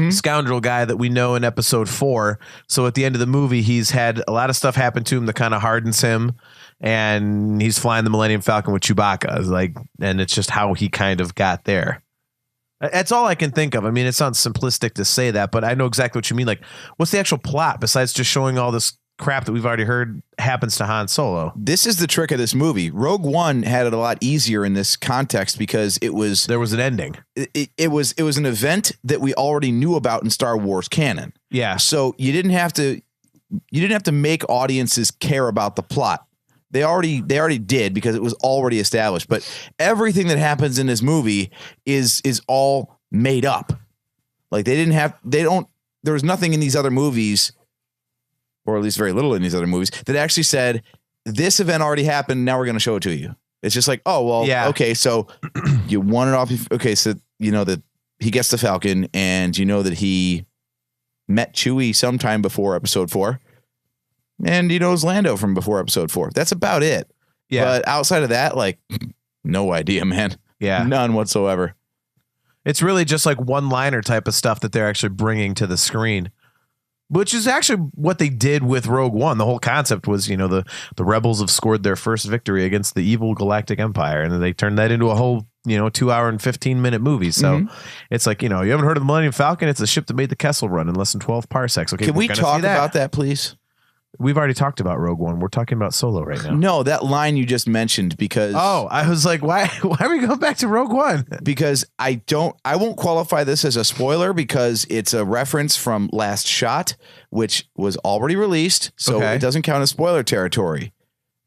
scoundrel guy that we know in episode 4. So at the end of the movie, he's had a lot of stuff happen to him that kind of hardens him, and he's flying the Millennium Falcon with Chewbacca. And it's just how he kind of got there. That's all I can think of. I mean, it sounds simplistic to say that, but I know exactly what you mean. Like, what's the actual plot besides just showing all this crap that we've already heard happens to Han Solo? This is the trick of this movie. Rogue One had it a lot easier in this context because there was an ending. It was an event that we already knew about in Star Wars canon. Yeah. So you didn't have to make audiences care about the plot. They already did because it was already established. But everything that happens in this movie is all made up. Like there was nothing in these other movies, or at least very little in these other movies, that actually said, this event already happened, now we're going to show it to you. It's just like, oh, well, yeah. Okay, so you want it off. Okay, so you know that he gets the Falcon, and you know that he met Chewie sometime before episode 4, and he knows Lando from before episode 4. That's about it. Yeah. But outside of that, like, no idea, man. Yeah. None whatsoever. It's really just like one-liner type of stuff that they're actually bringing to the screen. Which is actually what they did with Rogue One. The whole concept was, the rebels have scored their first victory against the evil Galactic Empire, and then they turned that into a whole, 2-hour and 15-minute movie. So it's like, you haven't heard of the Millennium Falcon? It's a ship that made the Kessel Run in less than 12 parsecs. Okay, can we talk about that, please? We've already talked about Rogue One. We're talking about Solo right now. No, that line you just mentioned, because I was like, why are we going back to Rogue One? Because I won't qualify this as a spoiler because it's a reference from Last Shot, which was already released, so it doesn't count as spoiler territory.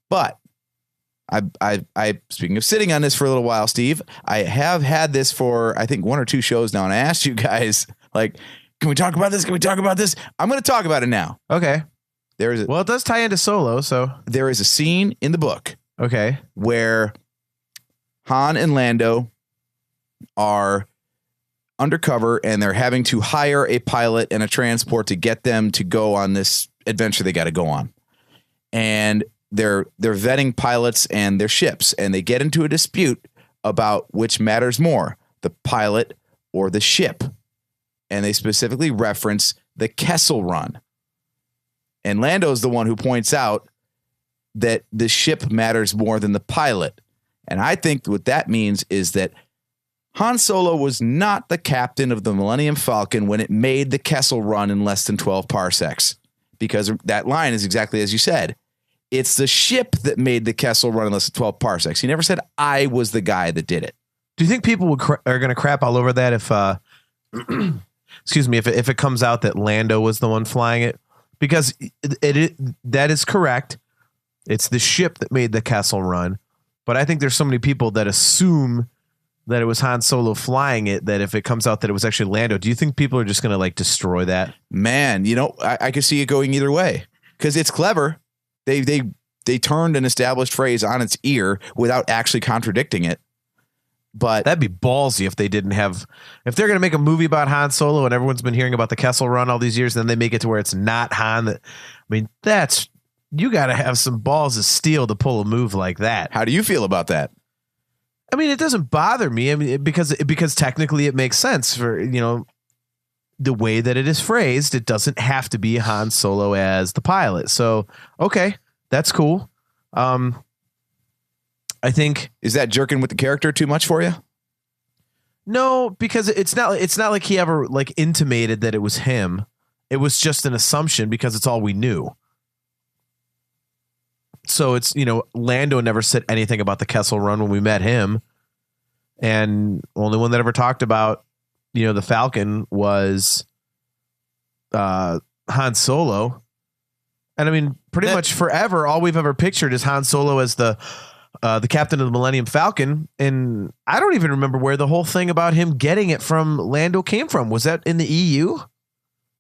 But I speaking of sitting on this for a little while, Steve, I have had this for I think 1 or 2 shows now, and I asked you guys, like, can we talk about this? Can we talk about this? I'm going to talk about it now. Okay. Well, it does tie into Solo, so there is a scene in the book, where Han and Lando are undercover and they're having to hire a pilot and a transport to get them to go on this adventure they got to go on. And they're vetting pilots and their ships, and they get into a dispute about which matters more, the pilot or the ship. And they specifically reference the Kessel Run. And Lando's the one who points out that the ship matters more than the pilot. And I think what that means is that Han Solo was not the captain of the Millennium Falcon when it made the Kessel Run in less than 12 parsecs. Because that line is exactly as you said. It's the ship that made the Kessel Run in less than 12 parsecs. He never said I was the guy that did it. Do you think people are going to crap all over that if, excuse me, if it comes out that Lando was the one flying it? Because that is correct. It's the ship that made the Kessel Run. But I think there's so many people that assume that it was Han Solo flying it that if it comes out that it was actually Lando, do you think people are just going to like destroy that? Man, I could see it going either way because it's clever. They turned an established phrase on its ear without actually contradicting it. But that'd be ballsy if they didn't have, if they're going to make a movie about Han Solo and everyone's been hearing about the Kessel Run all these years, and then they make it to where it's not Han. You got to have some balls of steel to pull a move like that. How do you feel about that? I mean, it doesn't bother me. I mean, because technically it makes sense for, the way that it is phrased. It doesn't have to be Han Solo as the pilot. So, okay, that's cool. I think, is that jerking with the character too much for you? No, because it's not like he ever like intimated that it was him. It was just an assumption because it's all we knew. So it's, Lando never said anything about the Kessel Run when we met him. And only one that ever talked about, the Falcon was Han Solo. And I mean, pretty much forever, all we've ever pictured is Han Solo as the captain of the Millennium Falcon. And I don't even remember where the whole thing about him getting it from Lando came from. Was that in the EU?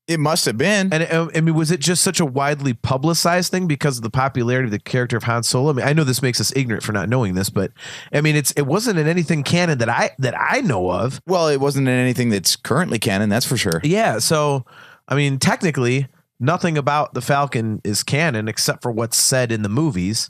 It must have been. And I mean, was it just such a widely publicized thing because of the popularity of the character of Han Solo? I mean, I know this makes us ignorant for not knowing this, but I mean, it wasn't in anything canon that I know of. Well, it wasn't in anything that's currently canon, that's for sure. Yeah. So, I mean, technically, nothing about the Falcon is canon except for what's said in the movies.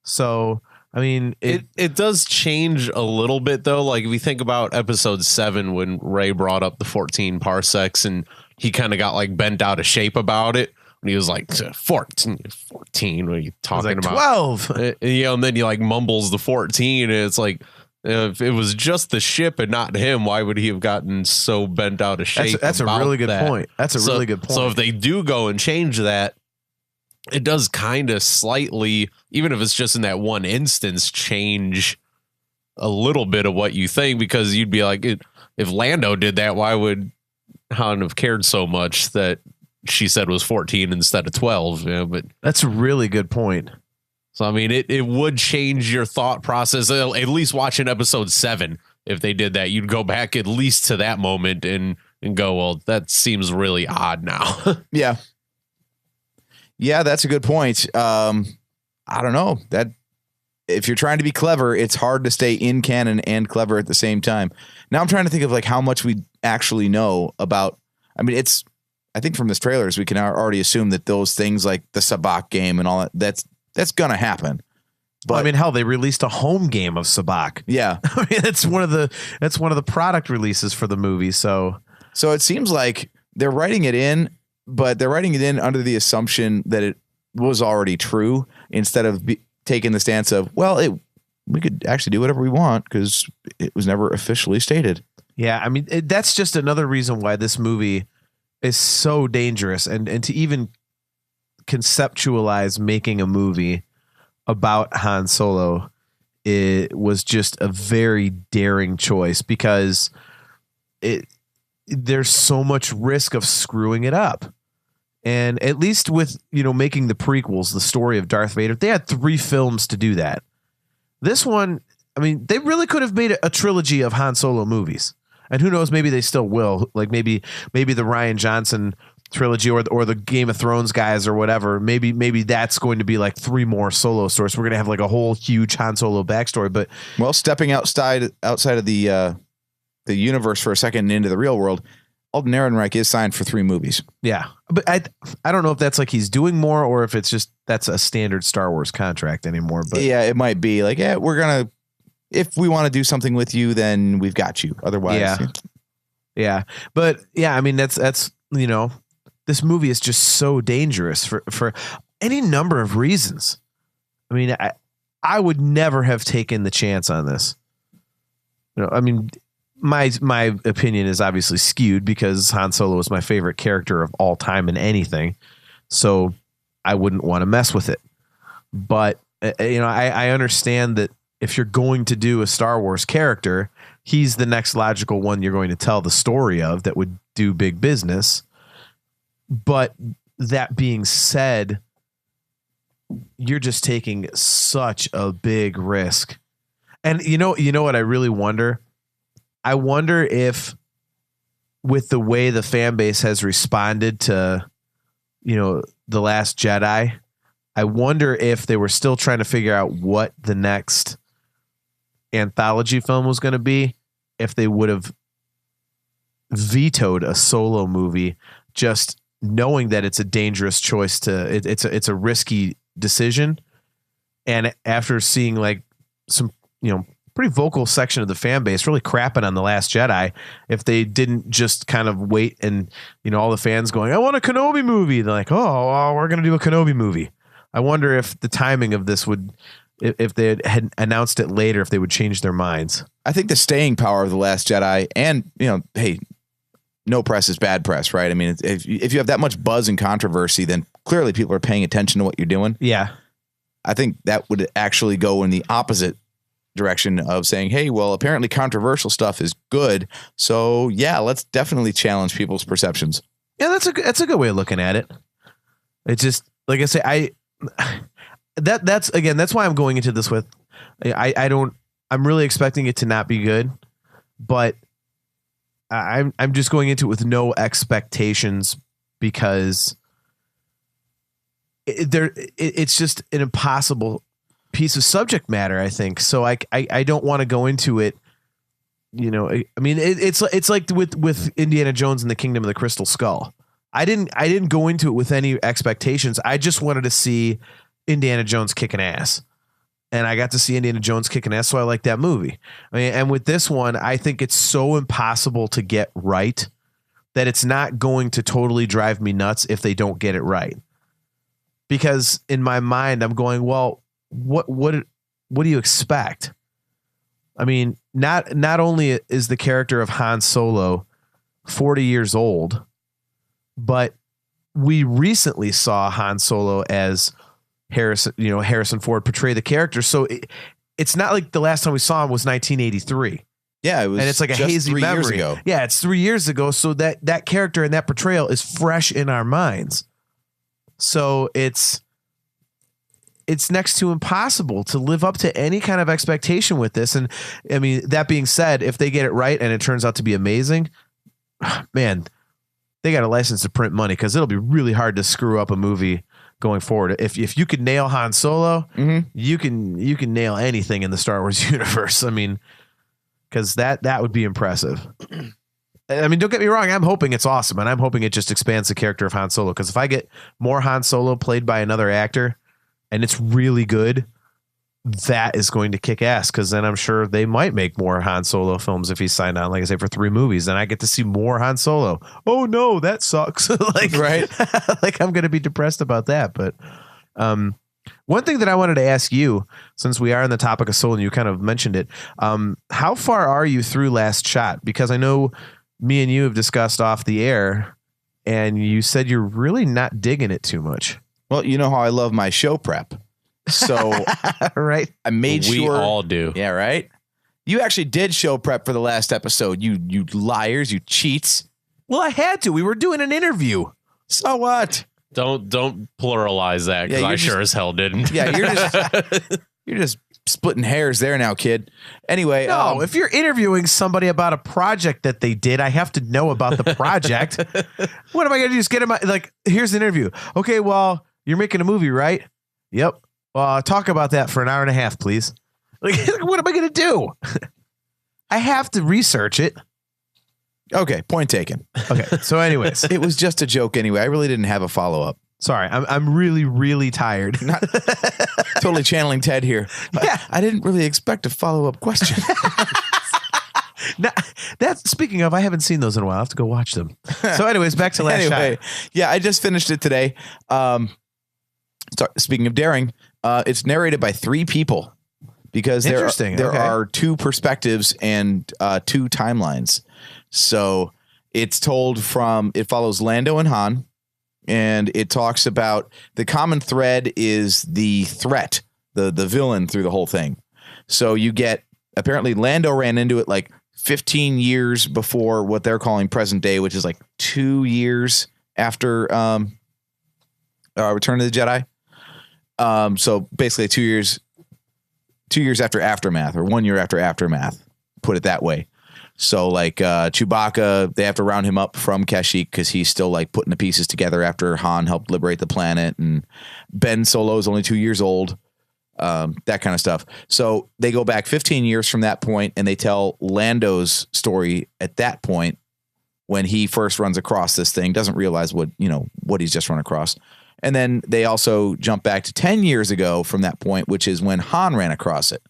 So, I mean, it does change a little bit, though. Like, if we think about episode 7, when Ray brought up the 14 parsecs and he kind of got like bent out of shape about it when he was like 14. What are you talking about? 12. And then he like mumbles the 14. And it's like, if it was just the ship and not him, why would he have gotten so bent out of shape? That's a really good point. That's a really good point. So if they do go and change that, it does kind of slightly, even if it's just in that one instance, change a little bit of what you think, because you'd be like, if Lando did that, why would Han have cared so much that she said was 14 instead of 12? But that's a really good point. So, I mean, it would change your thought process, at least watching episode 7. If they did that, you'd go back at least to that moment and go, well, that seems really odd now. Yeah. Yeah, that's a good point. I don't know that if you're trying to be clever, it's hard to stay in canon and clever at the same time. Now I'm trying to think of like how much we actually know about. I mean, I think from this trailers, we can already assume that those things like the Sabacc game and all that's going to happen. But I mean, hell, they released a home game of Sabacc. Yeah. I mean, that's one of the product releases for the movie. So it seems like they're writing it in, but they're writing it in under the assumption that it was already true instead of taking the stance of, well, we could actually do whatever we want because it was never officially stated. Yeah, I mean, that's just another reason why this movie is so dangerous. And to even conceptualize making a movie about Han Solo, it was just a very daring choice because there's so much risk of screwing it up. And at least with, making the prequels, the story of Darth Vader, they had 3 films to do that. This one, I mean, they really could have made a trilogy of Han Solo movies. And who knows, maybe they still will. Like maybe the Rian Johnson trilogy or the Game of Thrones guys or whatever. Maybe that's going to be like 3 more Solo stories. We're going to have like a whole huge Han Solo backstory. But stepping outside of the universe for a second and into the real world, Alden Ehrenreich is signed for 3 movies. Yeah, but I don't know if that's like he's doing more or if it's just that's a standard Star Wars contract anymore. But yeah, it might be like, we're gonna, if we want to do something with you, then we've got you. Otherwise, yeah. But yeah, I mean that's this movie is just so dangerous for any number of reasons. I mean, I would never have taken the chance on this. I mean. My opinion is obviously skewed because Han Solo is my favorite character of all time in anything. So I wouldn't want to mess with it. But, I understand that if you're going to do a Star Wars character, he's the next logical one you're going to tell the story of that would do big business. But that being said, you're just taking such a big risk. And you know what I really wonder? I wonder if with the way the fan base has responded to, The Last Jedi, I wonder if they were still trying to figure out what the next anthology film was going to be, if they would have vetoed a Solo movie, just knowing that it's a dangerous choice it's a risky decision. And after seeing like some, pretty vocal section of the fan base really crapping on The Last Jedi, if they didn't just kind of wait and, all the fans going, I want a Kenobi movie. They're like, oh, we're going to do a Kenobi movie. I wonder if the timing of this would, if they had announced it later, if they would change their minds. I think the staying power of The Last Jedi and, hey, no press is bad press, right? I mean, if you have that much buzz and controversy, then clearly people are paying attention to what you're doing. Yeah. I think that would actually go in the opposite direction of saying, hey, well, apparently controversial stuff is good. So yeah, let's definitely challenge people's perceptions. Yeah, that's a good way of looking at it. It's just, like I say, that's why I'm going into this with, I'm really expecting it to not be good, but I'm just going into it with no expectations because it's just an impossible piece of subject matter, I think. So I don't want to go into it. I mean, it's like with Indiana Jones and the Kingdom of the Crystal Skull. I didn't go into it with any expectations. I just wanted to see Indiana Jones kicking ass, and I got to see Indiana Jones kicking ass. So I like that movie. I mean, and with this one, I think it's so impossible to get right that it's not going to totally drive me nuts if they don't get it right. Because in my mind, I'm going, well, what do you expect? I mean, not only is the character of Han Solo 40 years old, but we recently saw Han Solo as Harrison Ford portray the character. So it's not like the last time we saw him was 1983. Yeah, it was, and it's like a hazy 3 memory. years ago. Yeah, it's 3 years ago. So that character and that portrayal is fresh in our minds. So it's next to impossible to live up to any kind of expectation with this. And I mean, that being said, if they get it right and it turns out to be amazing, man, they got a license to print money because it'll be really hard to screw up a movie going forward. If you could nail Han Solo, you can nail anything in the Star Wars universe. I mean, because that would be impressive. I mean, don't get me wrong. I'm hoping it's awesome, and I'm hoping it just expands the character of Han Solo. Because if I get more Han Solo played by another actor, and it's really good, that is going to kick ass, because then I'm sure they might make more Han Solo films if he's signed on, like I say, for 3 movies. Then I get to see more Han Solo. Oh no, that sucks. Like, right? Like, I'm going to be depressed about that. But one thing that I wanted to ask you, since we are on the topic of Solo and you kind of mentioned it, how far are you through Last Shot? Because I know me and you have discussed off the air, and you said you're really not digging it too much. Well, you know how I love my show prep. So right. I made sure. We all do. Yeah, right. You actually did show prep for the last episode. You liars, you cheats. Well, I had to. We were doing an interview. So what? Don't pluralize that, because I sure as hell didn't. Yeah, you're just splitting hairs there now, kid. Anyway, no, if you're interviewing somebody about a project that they did, I have to know about the project. What am I going to do? Just get him like, here's the interview. Okay, well, you're making a movie, right? Yep. Talk about that for an hour and a half, please. Like, what am I going to do? I have to research it. Okay, point taken. Okay, so anyways. It was just a joke anyway. I really didn't have a follow-up. Sorry, I'm really, really tired. Not totally channeling Ted here. Yeah. I didn't really expect a follow-up question. Now, speaking of, I haven't seen those in a while. I have to go watch them. So anyways, back to Last Shot. Yeah, I just finished it today. Speaking of daring, it's narrated by 3 people, because there are 2 perspectives and 2 timelines. So it follows Lando and Han, and it talks about the common thread is the threat, the villain through the whole thing. So you get, apparently Lando ran into it like 15 years before what they're calling present day, which is like 2 years after Return of the Jedi. So basically 2 years after Aftermath, or 1 year after Aftermath, put it that way. So like Chewbacca, they have to round him up from Kashyyyk because he's still like putting the pieces together after Han helped liberate the planet, and Ben Solo is only 2 years old, that kind of stuff. So they go back 15 years from that point, and they tell Lando's story at that point when he first runs across this thing, doesn't realize what he's just run across. And then they also jump back to 10 years ago from that point, which is when Han ran across it.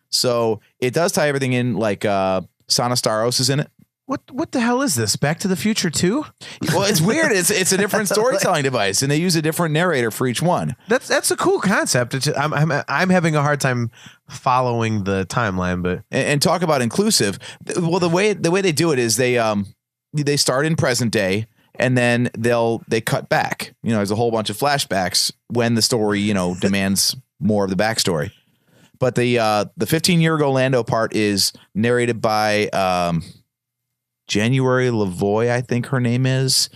So it does tie everything in, like Sana Staros is in it. What the hell is this? Back to the Future 2? Well, it's weird. It's a different storytelling device, and they use a different narrator for each one. That's a cool concept. It's just, I'm having a hard time following the timeline, but and talk about inclusive. Well, the way they do it is they start in present day, and then they cut back. There's a whole bunch of flashbacks when the story demands more of the backstory. But the 15-year-ago Lando part is narrated by January Lavoie, I think her name is.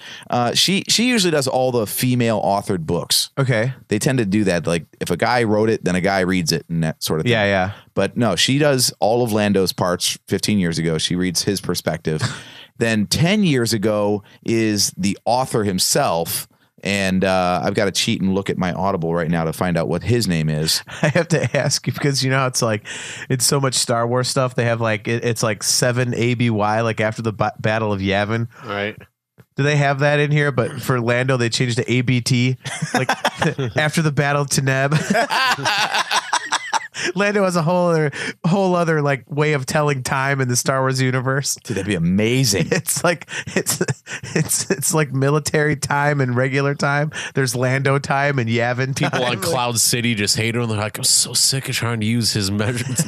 She usually does all the female authored books. Okay. They tend to do that. Like if a guy wrote it, then a guy reads it and that sort of thing. Yeah. But no, she does all of Lando's parts 15 years ago. She reads his perspective. Then 10 years ago is the author himself. And I've got to cheat and look at my Audible right now to find out what his name is. I have to ask you because it's like it's so much Star Wars stuff. They have like it's like 7 ABY, like after the Battle of Yavin. Right. Do they have that in here? But for Lando, they changed to ABT, like after the Battle of Teneb. Lando has a whole other like way of telling time in the Star Wars universe. Dude, that'd be amazing. It's like it's like military time and regular time. There's Lando time and Yavin time. People on Cloud City just hate him. They're like, I'm so sick of trying to use his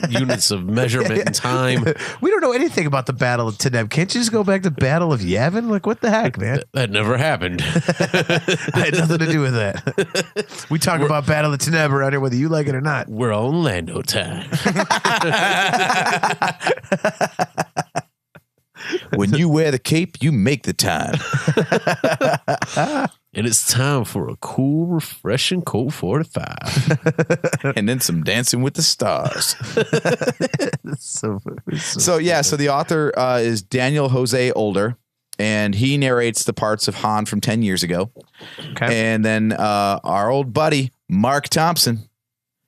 units of measurement and time. We don't know anything about the Battle of Teneb. Can't you just go back to Battle of Yavin? Like, what the heck, man? That never happened. I had nothing to do with that. We talk about Battle of Teneb around here, whether you like it or not. We're on Lando time. When you wear the cape, you make the time. And it's time for a cool, refreshing Colt 45. And then some Dancing with the Stars. So the author is Daniel Jose Older, and he narrates the parts of Han from 10 years ago. Okay. And then our old buddy, Mark Thompson,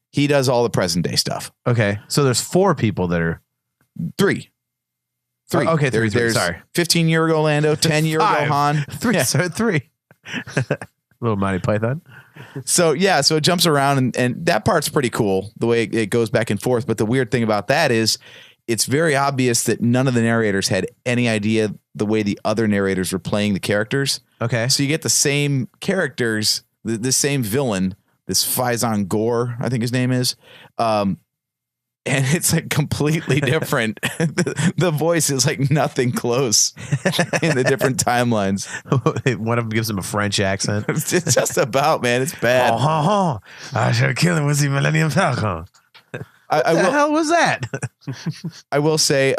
he does all the present day stuff. Okay. So there's 4 people that are... 3. Okay, there's sorry. 15-year-ago Lando, 10-year-ago Han. 3. Yeah. Sorry, 3. Little Monty Python. So it jumps around and that part's pretty cool, the way it goes back and forth. But the weird thing about that is it's very obvious that none of the narrators had any idea the way the other narrators were playing the characters. Okay. So you get the same characters, the same villain, this Faison Gore, I think his name is. And it's like completely different. The voice is like nothing close in the different timelines. One of them gives him a French accent. It's just about, man. It's bad. I should kill him with the Millennium Falcon. What the hell was that? I will say,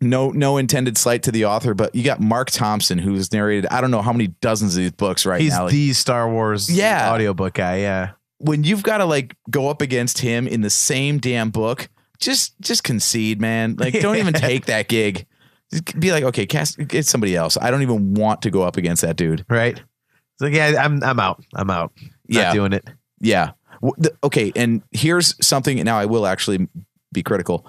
no intended slight to the author, but you got Mark Thompson, who's narrated, I don't know how many dozens of these books now. He's the Star Wars audiobook guy, yeah. When you've got to like go up against him in the same damn book, just concede, man. Like, don't even take that gig. Just be like, okay, get somebody else. I don't even want to go up against that dude. Right. It's like, yeah, I'm out. Not doing it. Yeah. Okay. And here's something. Now I will actually be critical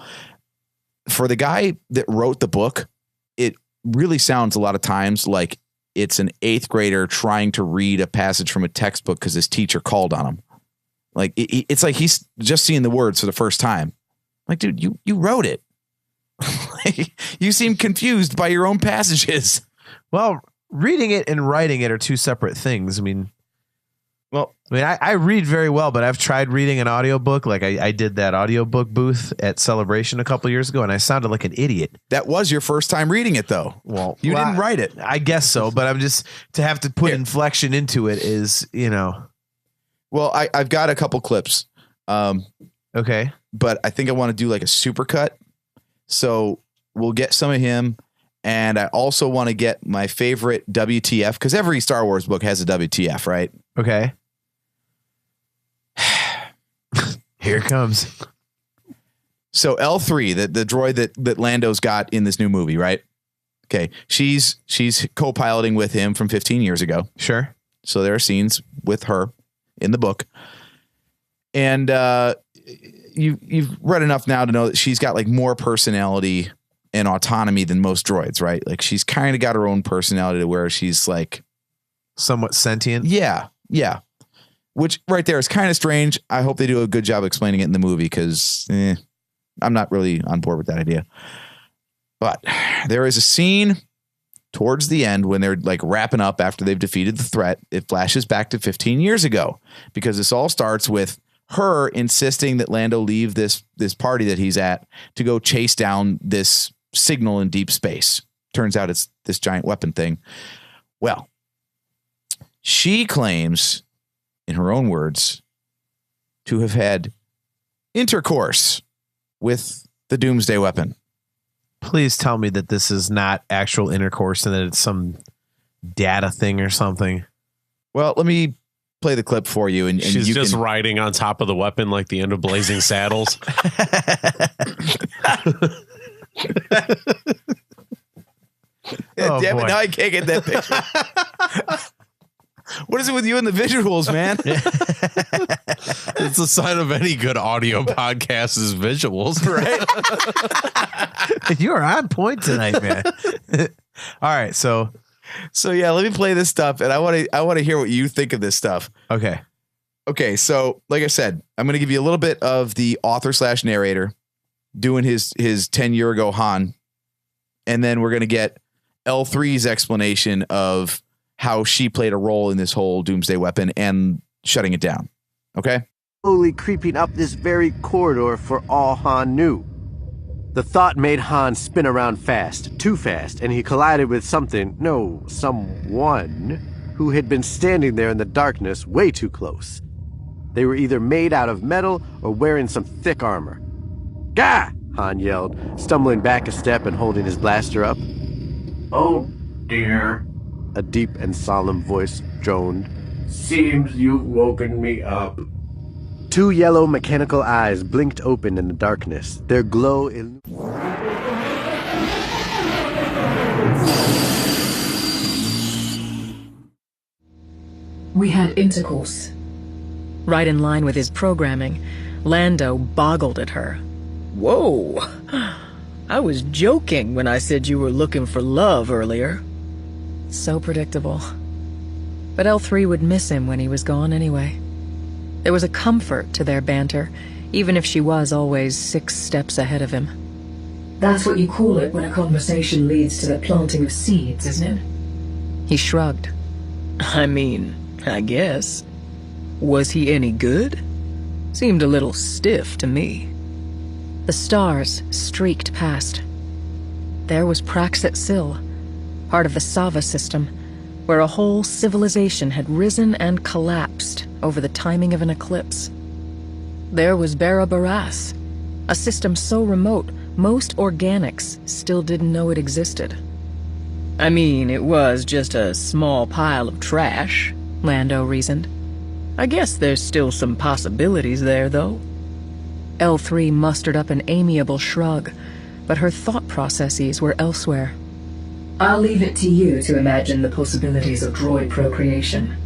for the guy that wrote the book. It really sounds a lot of times like it's an 8th grader trying to read a passage from a textbook because his teacher called on him. Like it's like he's just seeing the words for the first time. Like, dude, you wrote it. You seem confused by your own passages. Well, reading it and writing it are two separate things. I mean, I read very well, but I've tried reading an audiobook. Like I did that audiobook booth at Celebration a couple years ago, and I sounded like an idiot. That was your first time reading it, though. Well, you didn't write it. I guess so, but I'm just to have to put inflection into it is, Well, I've got a couple clips. Okay. But I think I want to do like a supercut. So we'll get some of him. And I also want to get my favorite WTF, because every Star Wars book has a WTF, right? Okay. Here it comes. So L3, the droid that Lando's got in this new movie, right? Okay. She's co-piloting with him from 15 years ago. Sure. So there are scenes with her in the book. And you've read enough now to know that she's got like more personality and autonomy than most droids, right? Like she's kind of got her own personality to where she's like somewhat sentient. Yeah. Yeah. Which right there is kind of strange. I hope they do a good job explaining it in the movie because I'm not really on board with that idea. But there is a scene towards the end when they're like wrapping up after they've defeated the threat. It flashes back to 15 years ago because this all starts with her insisting that Lando leave this party that he's at to go chase down this signal in deep space. Turns out it's this giant weapon thing. Well, she claims, in her own words, to have had intercourse with the doomsday weapon. Please tell me that this is not actual intercourse and that it's some data thing or something. Well, let me play the clip for you. And she's you just riding on top of the weapon like the end of Blazing Saddles. Damn it, now I can't get that picture. What is it with you and the visuals, man? It's a sign of any good audio podcast is visuals, right? You're on point tonight, man. All right, so yeah, let me play this stuff, and I want to hear what you think of this stuff. Okay. So like I said, I'm going to give you a little bit of the author / narrator doing his 10-year ago Han, and then we're going to get L3's explanation of how she played a role in this whole doomsday weapon and shutting it down. Okay? Slowly creeping up this very corridor for all Han knew. The thought made Han spin around fast, too fast, and he collided with someone who had been standing there in the darkness way too close. They were either made out of metal or wearing some thick armor. Gah! Han yelled, stumbling back a step and holding his blaster up. Oh, dear. A deep and solemn voice droned. Seems you've woken me up. Two yellow mechanical eyes blinked open in the darkness, their glow in... We had intercourse. Right in line with his programming, Lando boggled at her. Whoa! I was joking when I said you were looking for love earlier. So predictable. but L3 would miss him when he was gone anyway. There was a comfort to their banter, even if she was always 6 steps ahead of him. That's what you call it when a conversation leads to the planting of seeds, isn't it? He shrugged. I mean, I guess. Was he any good? Seemed a little stiff to me. The stars streaked past. There was Praxit Sill, part of the Sava system, where a whole civilization had risen and collapsed over the timing of an eclipse. There was Bara Baras, a system so remote most organics still didn't know it existed. I mean, it was just a small pile of trash, Lando reasoned. I guess there's still some possibilities there, though. L3 mustered up an amiable shrug, but her thought processes were elsewhere. I'll leave it to you to imagine the possibilities of droid procreation.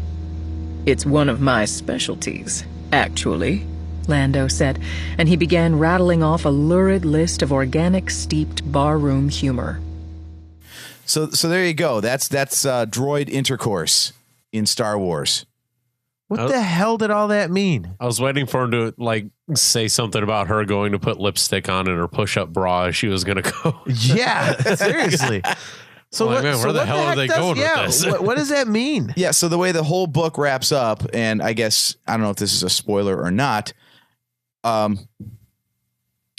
It's one of my specialties, actually, Lando said, and he began rattling off a lurid list of organic-steeped barroom humor. So there you go. That's droid intercourse in Star Wars. What the hell did all that mean? I was waiting for him to say something about her going to put lipstick on in her push-up bra as she was going to go. Yeah, seriously. So where the hell are they going with this? What does that mean? Yeah, so the way the whole book wraps up, and I guess, I don't know if this is a spoiler or not.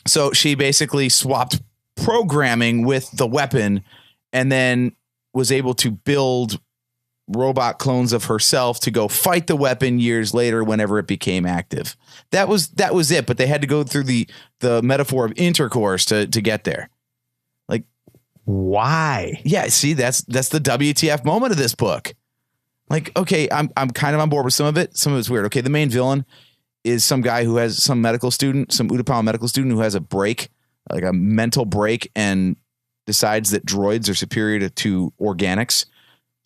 So she basically swapped programming with the weapon and then was able to build robot clones of herself to go fight the weapon years later whenever it became active. That was it, but they had to go through the metaphor of intercourse to get there. Like, why? Yeah, see, that's the WTF moment of this book. Like, okay, I'm kind of on board with some of it. Some of it's weird. Okay, the main villain is some guy who has some Utapau medical student who has a break, like a mental break, and decides that droids are superior to organics.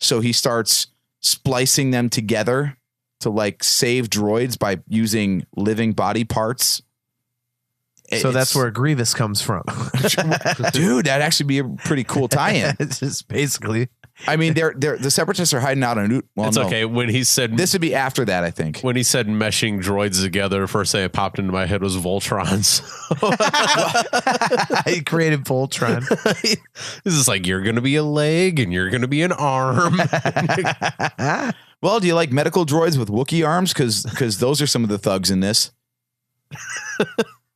So he starts splicing them together to save droids by using living body parts. So that's where Grievous comes from. Dude, that'd actually be a pretty cool tie-in. It's just basically. I mean, the Separatists are hiding out on. Well, it's okay. When he said this would be after that, I think. When he said meshing droids together, first thing that popped into my head was Voltrons. He created Voltron. This is like, you're going to be a leg and you're going to be an arm. Well, do you like medical droids with Wookiee arms? Because those are some of the thugs in this.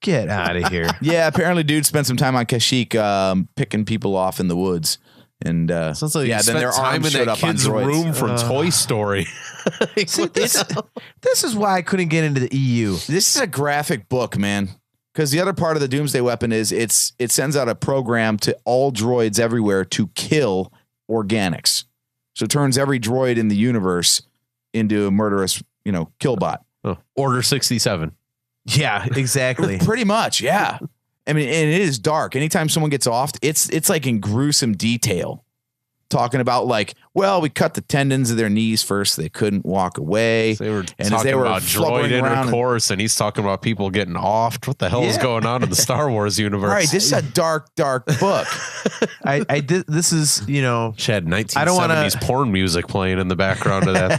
Get out of here. Yeah, apparently dude spent some time on Kashyyyk picking people off in the woods. And sounds like then their time arms in showed that up on kid's droids. room from Toy Story. See, this is why I couldn't get into the EU. This is a graphic book, man. Because the other part of the Doomsday Weapon is it sends out a program to all droids everywhere to kill organics. So it turns every droid in the universe into a murderous, killbot. Oh, Order 67. Yeah, exactly. Pretty much, yeah. I mean, and it is dark. Anytime someone gets off, it's like in gruesome detail. Talking about we cut the tendons of their knees first. So they couldn't walk away. So they were and talking as they were about droid intercourse, and he's talking about people getting offed. What the hell is going on in the Star Wars universe? All right, this is a dark book. I did. This is Chad, 1970s porn music playing in the background of that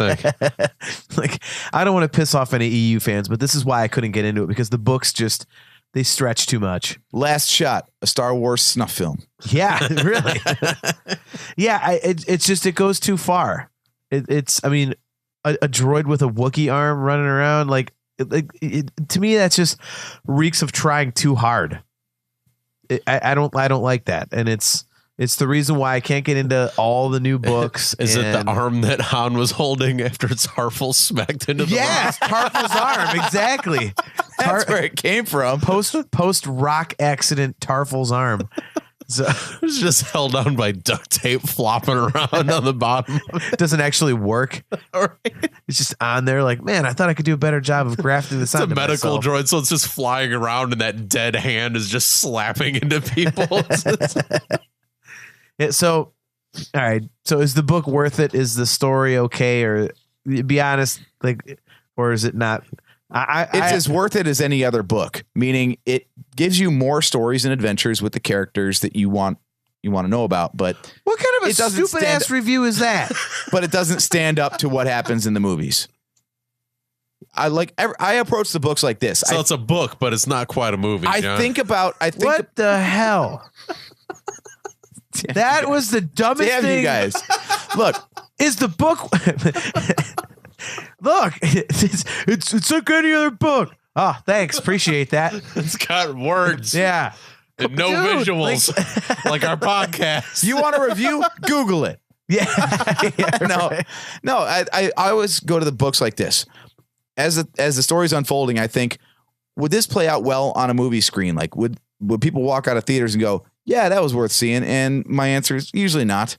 thing. I don't want to piss off any EU fans, but this is why I couldn't get into it, because the books they stretch too much. Last Shot, a Star Wars snuff film. Yeah, really. Yeah, it's just, it goes too far. It's a droid with a Wookiee arm running around, to me, that's just reeks of trying too hard. I don't like that, and it's the reason why I can't get into all the new books. Is it the arm that Han was holding after Tarful smacked into the rock? Tarful's arm, exactly. That's where it came from. Post rock accident, Tarful's arm. So it was just held on by duct tape, flopping around on the bottom. Doesn't actually work. Right. It's just on there. Man, I thought I could do a better job of grafting this on. It's a medical droid, so it's just flying around, and that dead hand is just slapping into people. Yeah, so, all right. So, is the book worth it? Is the story okay? Or be honest, or is it not? It's as worth it as any other book, meaning it gives you more stories and adventures with the characters that you want you want to know about. But what kind of a it doesn't stupid ass review is that? But it doesn't stand up to what happens in the movies. I approach the books like this. So it's a book, but it's not quite a movie. I think what the hell? That was the dumbest Damn thing. you guys. Look, is the book? Look, it's like any other book. Oh, thanks, appreciate that. It's got words. Yeah, and no Dude, visuals like our podcast. you want a review? Google it. Yeah, no. I always go to the books like this. As the story's unfolding, I think, would this play out well on a movie screen? Like, would people walk out of theaters and go, yeah, that was worth seeing? And my answer is usually not.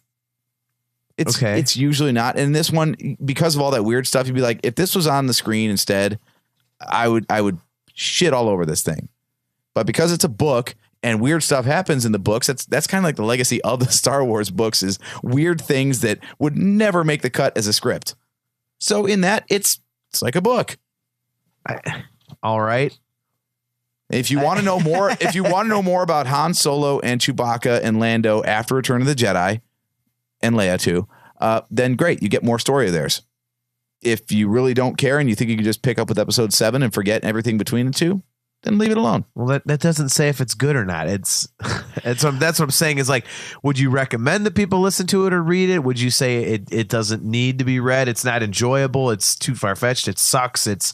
It's usually not. And this one, because of all that weird stuff, you'd be like, if this was on the screen instead, I would shit all over this thing. But because it's a book and weird stuff happens in the books, that's kind of like the legacy of the Star Wars books, is weird things that would never make the cut as a script. So in that, it's like a book. All right. If you want to know more, about Han Solo and Chewbacca and Lando after Return of the Jedi, and Leia too, then great, you get more story of theirs. If you really don't care and you think you can just pick up with episode 7 and forget everything between the two, then leave it alone. Well, that doesn't say if it's good or not. That's what I'm saying is, like, would you recommend that people listen to it or read it? Would you say it doesn't need to be read? It's not enjoyable. It's too far fetched. It sucks. It's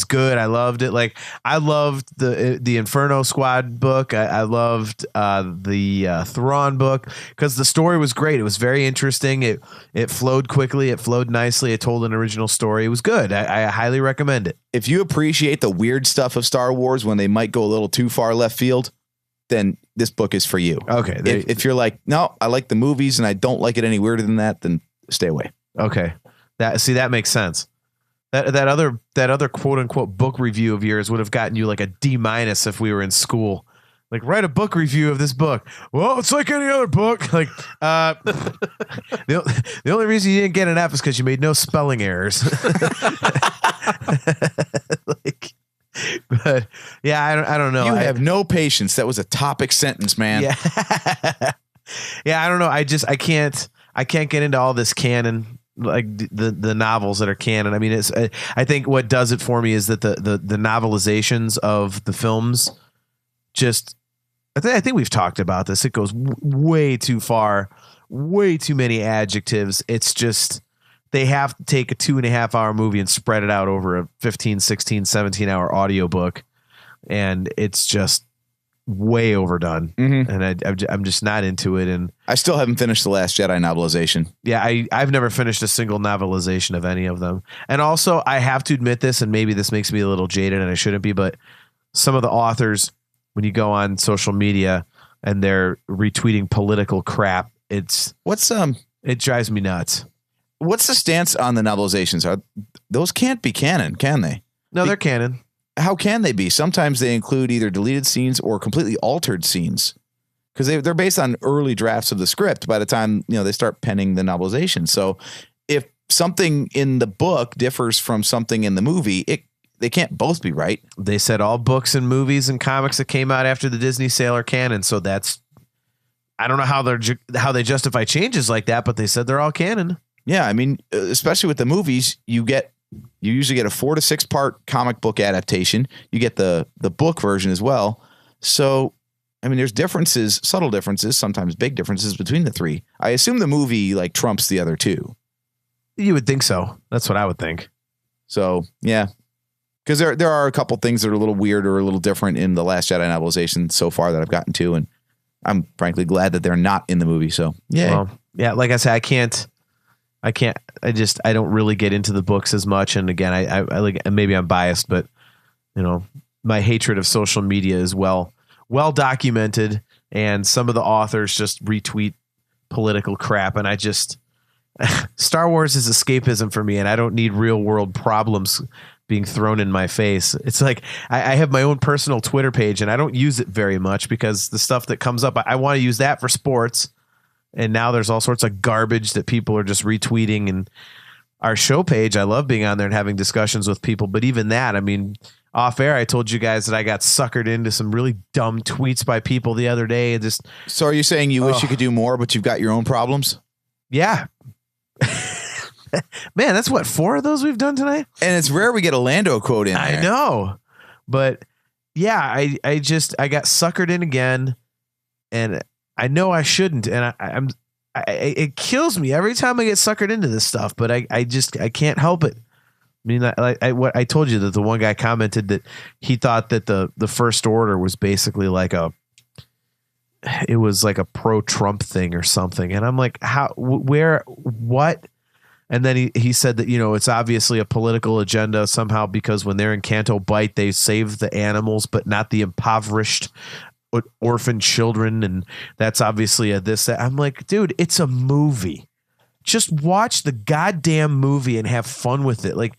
good. I loved it. Like, I loved the Inferno Squad book. I loved the Thrawn book because the story was great. It was very interesting. It flowed quickly. It flowed nicely. It told an original story. It was good. I highly recommend it. If you appreciate the weird stuff of Star Wars when they might go a little too far left field, then this book is for you. Okay. If you're like, no, I like the movies and I don't like it any weirder than that, then stay away. Okay. That makes sense. That other quote unquote book review of yours would have gotten you like a D- if we were in school. Like, write a book review of this book. Well, it's like any other book. Like, the only reason you didn't get an F is because you made no spelling errors. Like, but yeah, I don't know. You have no patience. That was a topic sentence, man. Yeah. Yeah, I don't know. I can't get into all this canon, like the novels that are canon. I mean, I think what does it for me is that the novelizations of the films just, I think we've talked about this. It goes way too far, way too many adjectives. It's just, they have to take a 2.5 hour movie and spread it out over a 15, 16, 17 hour audiobook. And it's just way overdone. Mm-hmm. And I'm just not into it. And I still haven't finished The Last Jedi novelization. Yeah. I've never finished a single novelization of any of them. And also, I have to admit this, and maybe this makes me a little jaded and I shouldn't be, but some of the authors, when you go on social media and they're retweeting political crap, it drives me nuts. What's the stance on the novelizations? Those can't be canon, can they? No, they're canon. How can they be? Sometimes they include either deleted scenes or completely altered scenes because they're based on early drafts of the script by the time they start penning the novelization. So if something in the book differs from something in the movie, they can't both be right. They said all books and movies and comics that came out after the Disney sale are canon. So I don't know how they justify changes like that, but they said they're all canon. Yeah, I mean, especially with the movies, you usually get a 4 to 6 part comic book adaptation. You get the book version as well. So, I mean, there's differences, subtle differences, sometimes big differences between the three. I assume the movie trumps the other two. You would think so. That's what I would think. So, yeah. Because there are a couple things that are a little weird or a little different in the Last Jedi novelization so far that I've gotten to, and I'm frankly glad that they're not in the movie. So, yeah. Well, yeah, like I said, I don't really get into the books as much. And again, I like, maybe I'm biased, but my hatred of social media is well documented, and some of the authors just retweet political crap. And Star Wars is escapism for me, and I don't need real world problems being thrown in my face. It's like, I have my own personal Twitter page, and I don't use it very much because the stuff that comes up, I want to use that for sports. And now there's all sorts of garbage that people are just retweeting. And our show page, I love being on there and having discussions with people. But even that, I mean, off air, I told you guys that I got suckered into some really dumb tweets by people the other day. And just So are you saying you wish you could do more, but you've got your own problems? yeah. Man, that's what, 4 of those we've done tonight? And it's rare we get a Lando quote in there. I know. But yeah, I got suckered in again, and I know I shouldn't. And it kills me every time I get suckered into this stuff, but I can't help it. I mean, what I told you that the one guy commented that he thought that the First Order was basically like a pro-Trump thing or something. And I'm like, what? And then he said that, it's obviously a political agenda somehow, because when they're in Canto Bight, they save the animals, but not the impoverished orphan children. And that's obviously that. I'm like, dude, it's a movie. Just watch the goddamn movie and have fun with it. Like,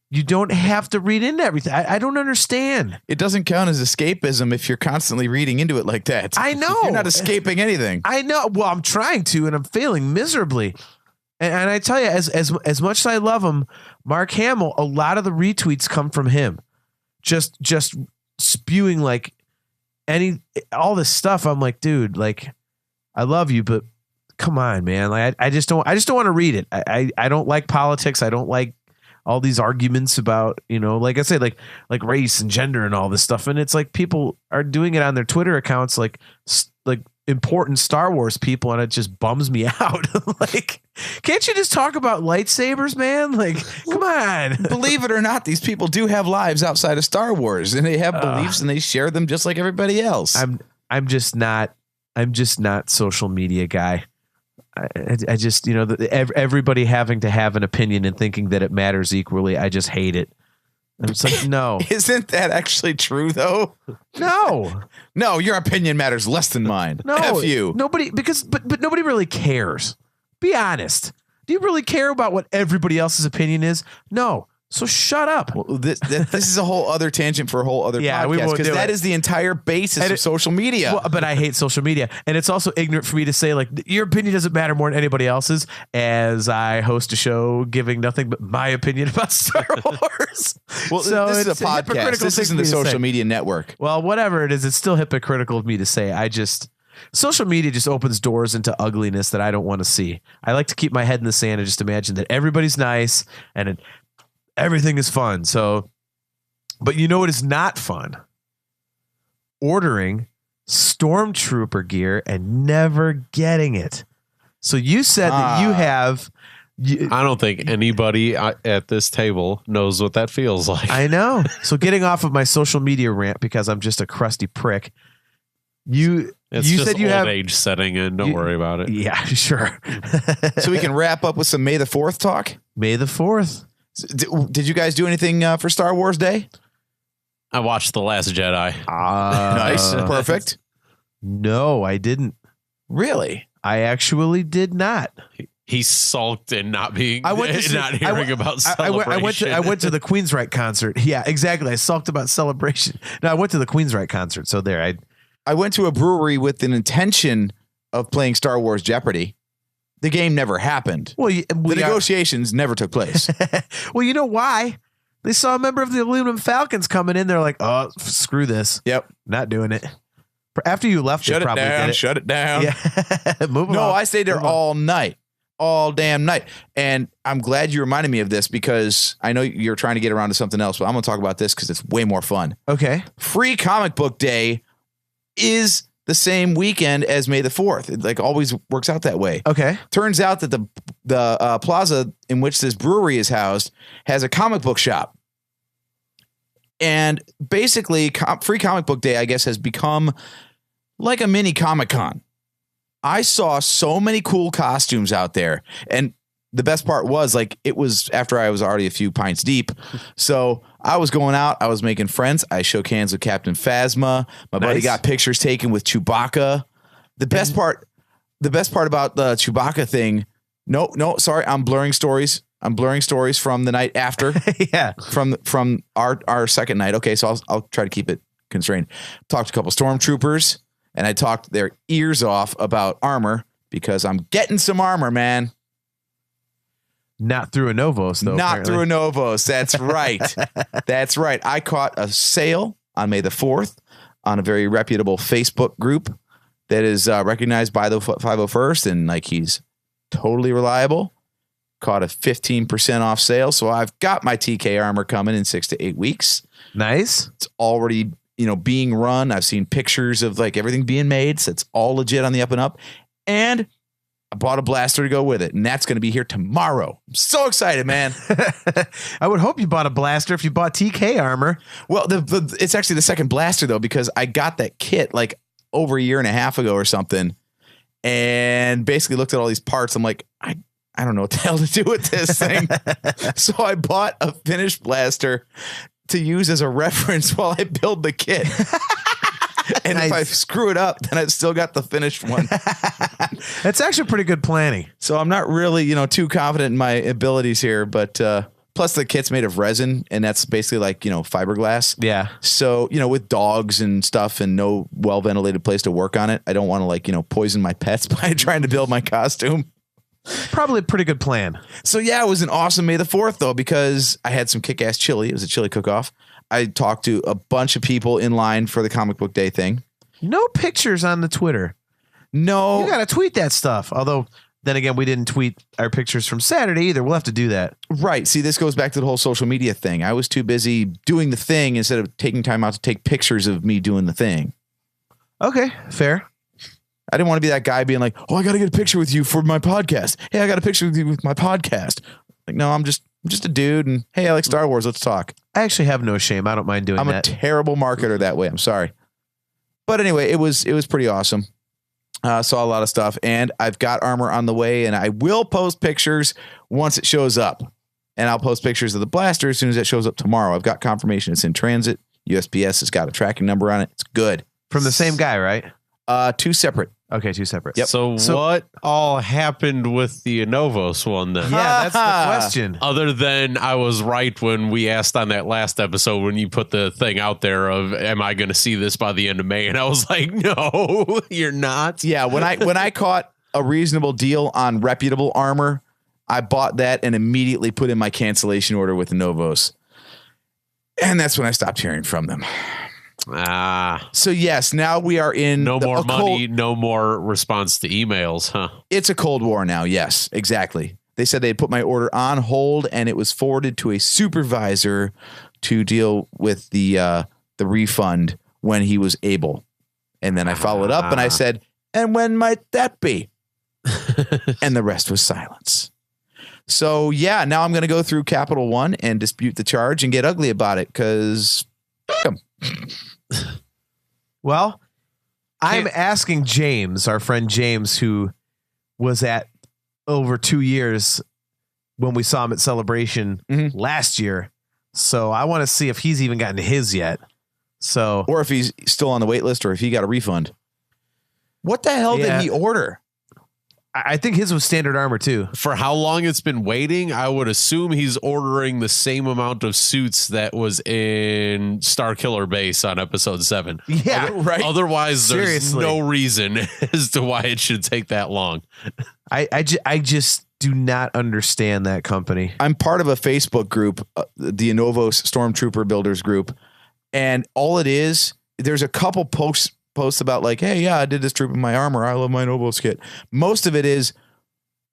you don't have to read into everything. I don't understand. It doesn't count as escapism if you're constantly reading into it like that. I know. You're not escaping anything. I know. Well, I'm trying to, and I'm failing miserably. And I tell you, as much as I love him, Mark Hamill, a lot of the retweets come from him. Just spewing like all this stuff. I'm like, dude, like, I love you, but come on, man. Like, I just don't want to read it. I don't like politics. I don't like all these arguments about, like I say, like race and gender and all this stuff. And it's like people are doing it on their Twitter accounts, like important Star Wars people. And it just bums me out. Like, can't you just talk about lightsabers, man? Like, come on. Believe it or not, these people do have lives outside of Star Wars, and they have beliefs and they share them just like everybody else. I'm just not social media guy. I just, everybody having to have an opinion and thinking that it matters equally. I just hate it. I'm just like, no. Isn't that actually true, though? No. No, your opinion matters less than mine. No. F you. Nobody, but nobody really cares. Be honest. Do you really care about what everybody else's opinion is? No. So shut up. Well, this is a whole other tangent for a whole other podcast, because that is the entire basis of social media. Well, but I hate social media. And it's also ignorant for me to say, like, your opinion doesn't matter more than anybody else's, as I host a show giving nothing but my opinion about Star Wars. Well, so this is a podcast. This isn't the social media network. Well, whatever it is, it's still hypocritical of me to say. Social media just opens doors into ugliness that I don't want to see. I like to keep my head in the sand and just imagine that everybody's nice and everything is fun. So, but you know what is not fun? Ordering stormtrooper gear and never getting it. So you said that you have. I don't think anybody at this table knows what that feels like. I know. So getting off of my social media rant, because I'm just a crusty prick. You just said you old have age setting in. Don't worry about it. Yeah, sure. So we can wrap up with some May the 4th talk. May the 4th. Did you guys do anything for Star Wars Day? I watched The Last Jedi. Nice. Perfect. No, I didn't. Really? I actually did not. He sulked in not hearing about Celebration. I went to the Queensryche concert. Yeah, exactly. I sulked about Celebration. No, I went to the Queensryche concert. So there, I went to a brewery with an intention of playing Star Wars Jeopardy. The game never happened. Well, the negotiations never took place. Well, you know why? They saw a member of the Aluminum Falcons coming in. They're like, oh, screw this. Yep. Not doing it. After you left, shut it down. Yeah. Move on. No, I stayed there all night. All damn night. And I'm glad you reminded me of this, because I know you're trying to get around to something else, but I'm going to talk about this because it's way more fun. Okay. Free Comic Book Day is the same weekend as May the 4th. It like always works out that way. Okay. Turns out that the plaza in which this brewery is housed has a comic book shop. And basically Free Comic Book Day, I guess, has become like a mini Comic-Con. I saw so many cool costumes out there. And the best part was, like, it was after I was already a few pints deep. So I was going out. I was making friends. I shook hands with Captain Phasma. My buddy got pictures taken with Chewbacca. The best part about the Chewbacca thing. No, sorry. I'm blurring stories. From the night after. Yeah. From our second night. Okay. So I'll try to keep it constrained. Talked to a couple stormtroopers, and I talked their ears off about armor, because I'm getting some armor, man. Not through a Novos, though. Not through a Novos. That's right. That's right. I caught a sale on May the 4th on a very reputable Facebook group that is recognized by the 501st, and like he's totally reliable. Caught a 15% off sale. So I've got my TK armor coming in 6 to 8 weeks. Nice. It's already, being run. I've seen pictures of like everything being made. So it's all legit on the up and up. And I bought a blaster to go with it. And that's going to be here tomorrow. I'm so excited, man. I would hope you bought a blaster if you bought TK armor. Well, it's actually the second blaster, though, because I got that kit like over a year and a half ago or something. And basically looked at all these parts. I'm like, I don't know what the hell to do with this thing. So I bought a finished blaster to use as a reference while I build the kit. And if I screw it up, then I've still got the finished one. That's actually pretty good planning. So I'm not really, too confident in my abilities here, but plus the kit's made of resin, and that's basically like, fiberglass. Yeah. So, with dogs and stuff and no well-ventilated place to work on it, I don't want to like, poison my pets by trying to build my costume. Probably a pretty good plan. So yeah, it was an awesome May the 4th though, because I had some kick-ass chili. It was a chili cook-off. I talked to a bunch of people in line for the comic book day thing. No pictures on the Twitter. No. You got to tweet that stuff. Although then again, we didn't tweet our pictures from Saturday either. We'll have to do that. Right. See, this goes back to the whole social media thing. I was too busy doing the thing instead of taking time out to take pictures of me doing the thing. Okay. Fair. I didn't want to be that guy being like, oh, I got to get a picture with you for my podcast. Hey, I got a picture with you with my podcast. Like, no, I'm just a dude. And hey, I like Star Wars. Let's talk. I actually have no shame. I don't mind doing that. I'm a terrible marketer that way. I'm sorry. But anyway, it was pretty awesome. Saw a lot of stuff, and I've got armor on the way, and I will post pictures once it shows up. And I'll post pictures of the blaster as soon as it shows up tomorrow. I've got confirmation it's in transit. USPS has got a tracking number on it. It's good. From the same guy, right? Two separate. Okay, two separate. Yep. So what all happened with the Novos one then? Yeah, that's the question. Other than I was right when we asked on that last episode when you put the thing out there of, am I going to see this by the end of May? And I was like, no, you're not. Yeah, when I caught a reasonable deal on reputable armor, I bought that and immediately put in my cancellation order with the Novos. And that's when I stopped hearing from them. So yes, now we are in no more money, no more response to emails, huh? It's a Cold War now. Yes, exactly. They said they'd put my order on hold, and it was forwarded to a supervisor to deal with the refund when he was able. And then I followed up and I said, and when might that be? And the rest was silence. So yeah, now I'm going to go through Capital One and dispute the charge and get ugly about it because well, I'm asking James, our friend James, who was at over 2 years when we saw him at Celebration last year. So I want to see if he's even gotten his yet. So, or if he's still on the wait list or if he got a refund. What the hell did he order? I think his was standard armor too. For how long it's been waiting, I would assume he's ordering the same amount of suits that was in Star Killer Base on episode 7. Yeah, right. Otherwise, there's no reason as to why it should take that long. I just do not understand that company. I'm part of a Facebook group, the Novos Stormtrooper Builders group, and all it is, there's a couple posts about like, hey, yeah, I did this troop in my armor. I love my Novos kit. Most of it is,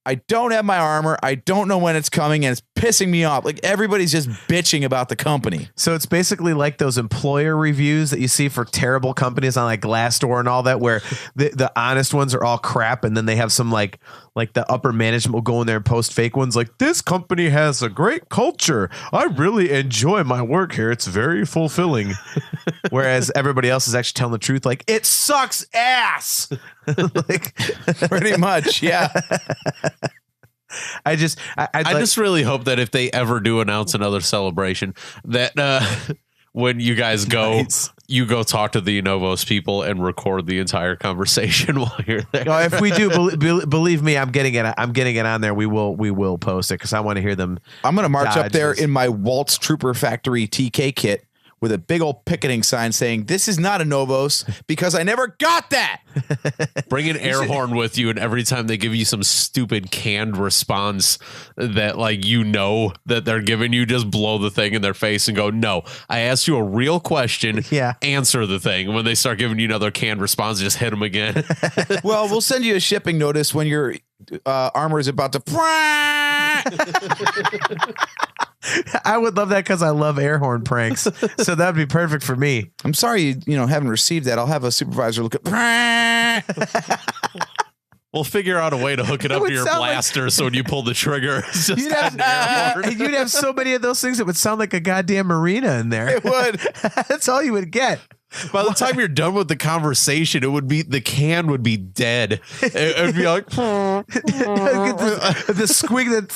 I don't have my armor. I don't know when it's coming, and it's pissing me off. Like everybody's just bitching about the company. So it's basically like those employer reviews that you see for terrible companies on like Glassdoor and all that, where the honest ones are all crap, and then they have some like the upper management will go in there and post fake ones like, this company has a great culture. I really enjoy my work here. It's very fulfilling. Whereas everybody else is actually telling the truth, like, it sucks ass. Like, pretty much, yeah. I just really hope that if they ever do announce another Celebration, that when you guys go, you go talk to the Novos people and record the entire conversation while you're there. No, if we do, believe me, I'm getting it on there. We will post it because I want to hear them. I'm going to march up there in my Waltz Trooper Factory TK kit with a big old picketing sign saying, "This is not a Novos because I never got that." Bring an air horn with you, and every time they give you some stupid canned response that like that they're giving you, just blow the thing in their face and go, "No, I asked you a real question. Yeah. Answer the thing." And when they start giving you another canned response, just hit them again. Well, we'll send you a shipping notice when your armor is about to. I would love that because I love air horn pranks. So that'd be perfect for me. I'm sorry, you haven't received that. I'll have a supervisor look at. We'll figure out a way to hook it up to your blaster so when you pull the trigger, it's just you'd have so many of those things that would sound like a goddamn marina in there. It would. That's all you would get. By the time you're done with the conversation, the can would be dead. It would be like the squeak that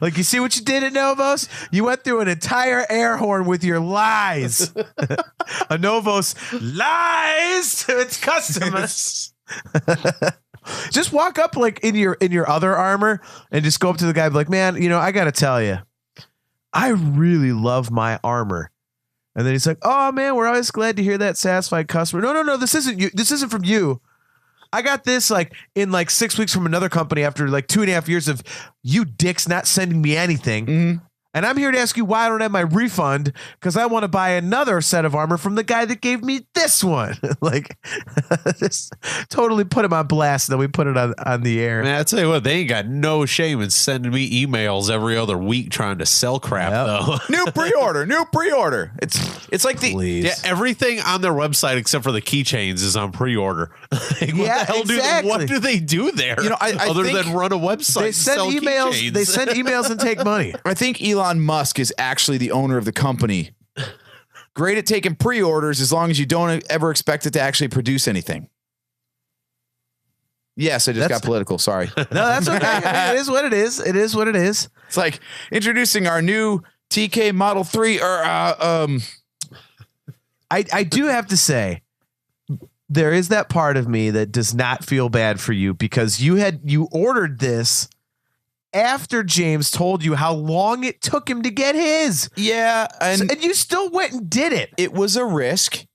like you see what you did at Novos? You went through an entire air horn with your lies. A Novos lies to its customers. Just walk up like in your other armor and just go up to the guy and be like, "Man, I gotta tell you, I really love my armor." And then he's like, "Oh man, we're always glad to hear that, satisfied customer. No, this isn't you. This isn't from you. I got this like in like 6 weeks from another company after like 2.5 years of you dicks not sending me anything. Mm-hmm. And I'm here to ask you why I don't have my refund because I want to buy another set of armor from the guy that gave me this one." Like, just totally put him on blast. And then we put it on the air. Man, I tell you what, they ain't got no shame in sending me emails every other week trying to sell crap though. New pre-order. It's like everything on their website except for the keychains is on pre-order. Like, what do they do there? Other than run a website. They send emails. Keychains. They send emails and take money. I think Elon Musk is actually the owner of the company. Great at taking pre-orders as long as you don't ever expect it to actually produce anything. Yes, I just got political. Sorry. No, that's okay. It is what it is. It is what it is. It's like introducing our new TK Model 3 I do have to say, there is that part of me that does not feel bad for you because you ordered this after James told you how long it took him to get his. Yeah. And you still went and did it. It was a risk.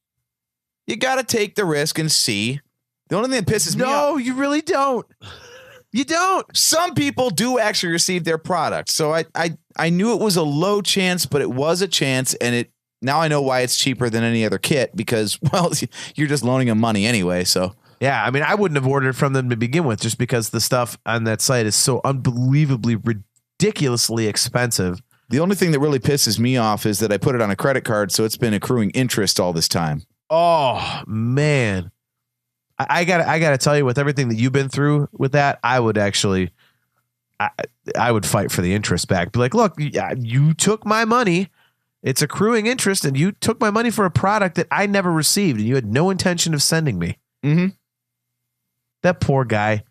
You got to take the risk and see. The only thing that pisses me off. No, you really don't. You don't. Some people do actually receive their product. So I knew it was a low chance, but it was a chance. And now I know why it's cheaper than any other kit because, well, you're just loaning them money anyway. So. Yeah, I mean, I wouldn't have ordered from them to begin with just because the stuff on that site is so unbelievably, ridiculously expensive. The only thing that really pisses me off is that I put it on a credit card, so it's been accruing interest all this time. Oh, man. I gotta tell you, with everything that you've been through with that, I would actually, I would fight for the interest back. Be like, look, you took my money. It's accruing interest, and you took my money for a product that I never received, and you had no intention of sending me. Mm-hmm. That poor guy,